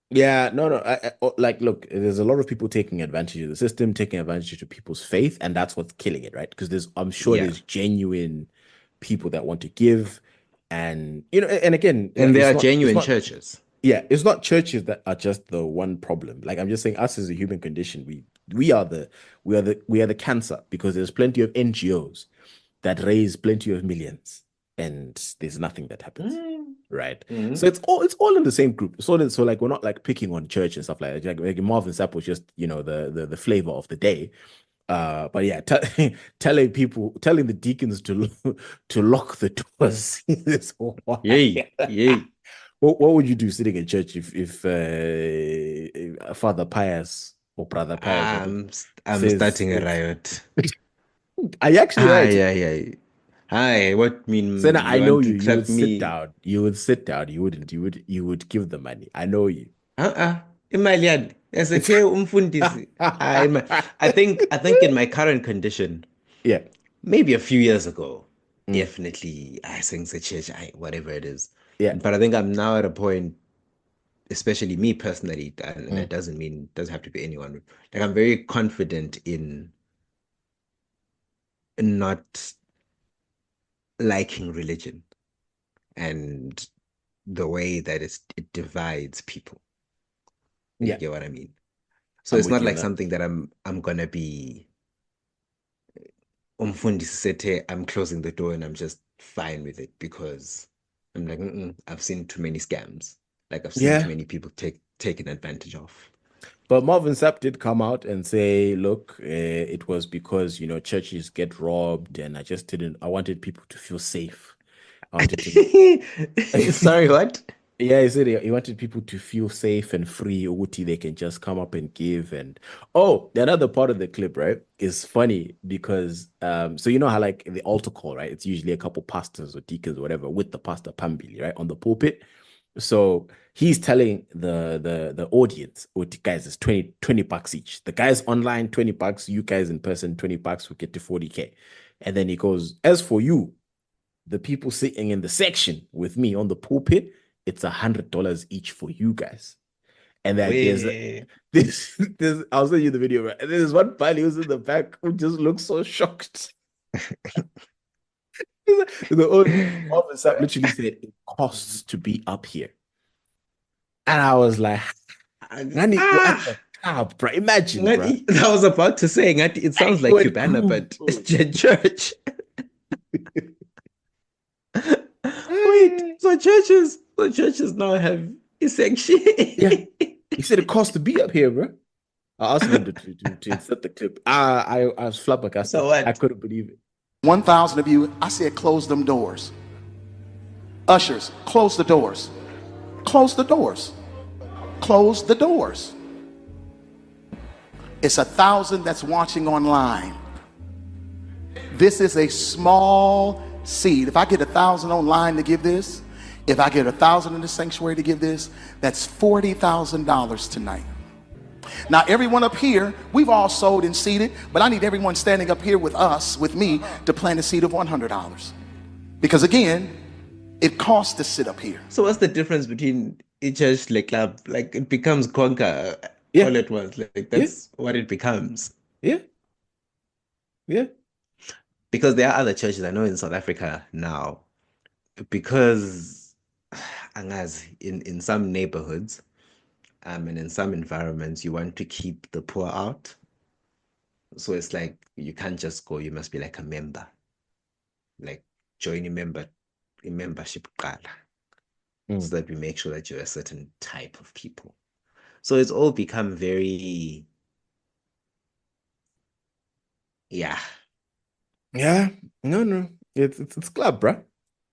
S2: Yeah, no, no. Like, look, there's a lot of people taking advantage of the system, taking advantage of people's faith, and that's what's killing it, right? Because I'm sure
S1: Yeah.
S2: there's genuine people that want to give, and and again,
S1: And there
S2: it's
S1: are
S2: not,
S1: genuine churches.
S2: yeah, it's not churches that are just the one problem. Like I'm just saying, us as a human condition, we are the cancer, because there's plenty of NGOs that raise plenty of millions, and there's nothing that happens. Right. So
S1: Mm-hmm.
S2: it's all in the same group. So like we're not like picking on church and stuff like that. Like Marvin Sapp was just, the flavor of the day. But yeah, telling the deacons to lock the doors is why.
S1: Yay, yay.
S2: What would you do sitting in church if Father Pius or Brother Pius
S1: I'm
S2: says
S1: starting a
S2: it's,
S1: riot.
S2: are you actually right?
S1: Hi, hi, hi. Hi, what
S2: Senna,
S1: mean
S2: I
S1: you
S2: know
S1: want
S2: you.
S1: to
S2: You
S1: trap
S2: would sit
S1: me?
S2: down. You would sit down. You wouldn't. You would give the money. I know you.
S1: Uh-uh. Imali yani. Esekhe umfundisi. I think in my current condition,
S2: Yeah.
S1: maybe a few years ago,
S2: Mm,
S1: definitely I sing the church, whatever it is.
S2: yeah.
S1: But I think I'm now at a point, especially me personally, and
S2: Mm,
S1: that doesn't have to be anyone. Like I'm very confident in not liking religion and the way that it divides people. You
S2: yeah.
S1: get what I mean? So
S2: I'm
S1: it's
S2: with
S1: not
S2: you on
S1: like
S2: that.
S1: something that I'm gonna be umfundisi sethe I'm closing the door and I'm just fine with it because I'm like, I've seen too many scams. Like I've seen too
S2: Yeah.
S1: many people taken advantage of.
S2: But Marvin Sapp did come out and say, look, it was because, churches get robbed and I wanted people to feel safe. I wanted to,
S1: Sorry, what?
S2: yeah, he said he wanted people to feel safe and free. Uti, they can just come up and give. And oh, the another part of the clip, right, is funny because so you know how like the altar call, right? It's usually a couple pastors or deacons or whatever with the pastor Pambili, right, on the pulpit. So he's telling the audience, "Uti, guys, it's 20 bucks each. The guys online, 20 bucks, you guys in person, 20 bucks will get to 40K. And then he goes, as for you, the people sitting in the section with me on the pulpit, it's $100 each for you guys. And like
S1: Wait.
S2: this I'll send you the video, right? And there's one buddy who's in the back who just looks so shocked. The officer literally said it costs to be up here. And I was like, Ngani, what
S1: Ah,
S2: the cab, bro? Imagine, bro.
S1: I was about to say, it sounds
S2: It
S1: like
S2: went
S1: Cubana,
S2: cool,
S1: but
S2: bro.
S1: it's church. Wait, so churches now have a section.
S2: Yeah. He said it costs to be up here, bro. I asked him to insert the clip. I was
S1: So
S2: flabbergasted. I
S1: what?
S2: couldn't believe it.
S4: 1,000 of you, I said, close them doors. Ushers, close the doors. Close the doors. Close the doors. It's 1,000 that's watching online. This is a small seed. If I get 1,000 online to give this, if I get 1,000 in the sanctuary to give this, that's $40,000 tonight. Now, everyone up here, we've all sold and seeded, but I need everyone standing up here with us, with me, to plant a seed of $100. Because again, it costs to sit up here.
S1: So what's the difference between a church like club? Like it becomes conquer
S2: Yeah.
S1: all at once. Like
S2: Yeah.
S1: that's what it becomes.
S2: Yeah. Yeah.
S1: Because there are other churches I know in South Africa now. Because angazi, in some neighborhoods, and in some environments, you want to keep the poor out. So it's like you can't just go, you must be like a member. Like join a membership qala. So that we make sure that you're a certain type of people. So it's all become very, yeah.
S2: Yeah. No. It's club, bro.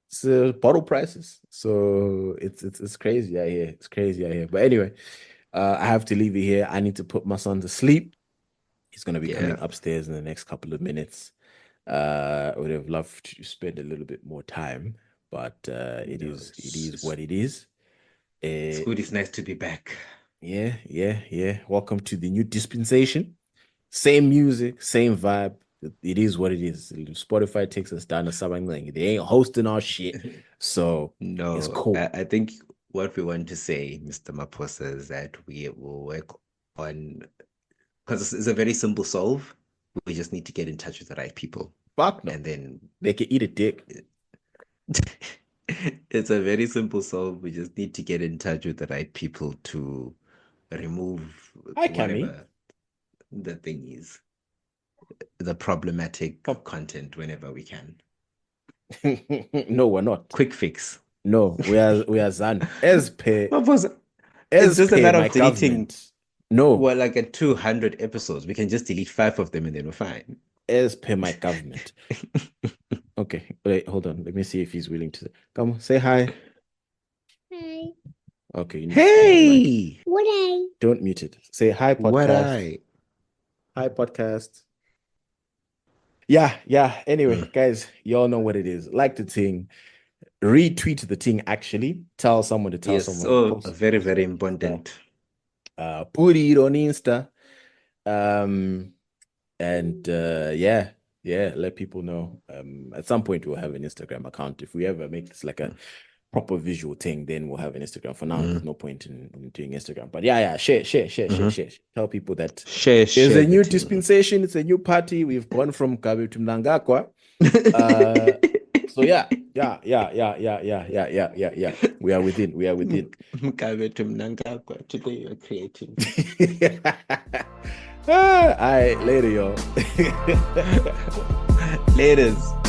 S2: It's bottle prices. So it's crazy out here. It's crazy out here. But anyway, I have to leave it here. I need to put my son to sleep. He's gonna be coming upstairs in the next couple of minutes. I would have loved to spend a little bit more time, but it is what it is.
S1: It's good. It's nice to be back.
S2: Yeah. Welcome to the new dispensation. Same music, same vibe. It is what it is. Spotify takes us down to something like they ain't hosting our shit. So
S1: No,
S2: it's cool.
S1: I think what we want to say, Mr. Maposa, is that we will work on, because it's a very simple solve. We just need to get in touch with the right people.
S2: Fuck no.
S1: And then
S2: They can eat a dick.
S1: it's a very simple solve. We just need to get in touch with the right people to remove whatever the thing is, the problematic content whenever we can.
S2: No, we're not.
S1: Quick fix.
S2: No, we are Zan. As per
S1: It's just a matter of deleting.
S2: Government. No.
S1: Well, like at 200 episodes, we can just delete 5 of them and then we're fine.
S2: As per my government. Okay, wait, hold on. Let me see if he's willing to. Come on, say hi.
S5: Hi.
S2: Okay. You
S1: Hey!
S5: What I?
S2: Don't mute it. Say hi, podcast.
S1: What I?
S2: Hi, podcast. Yeah. Anyway, guys, y'all know what it is. Like the thing, retweet the thing. Actually, tell someone to tell someone.
S1: Oh, very, very important.
S2: Put it on Insta. And let people know. At some point we'll have an Instagram account. If we ever make this like a proper visual thing, then we'll have an Instagram. For now, there's no point in doing Instagram. But share. Tell people that there's a new dispensation. It's a new party. We've gone from Kabe to Mnangagwa. So yeah. We are within.
S1: Kabe to Mnangagwa. Today you're creating.
S2: All right, later, y'all.
S1: Laters.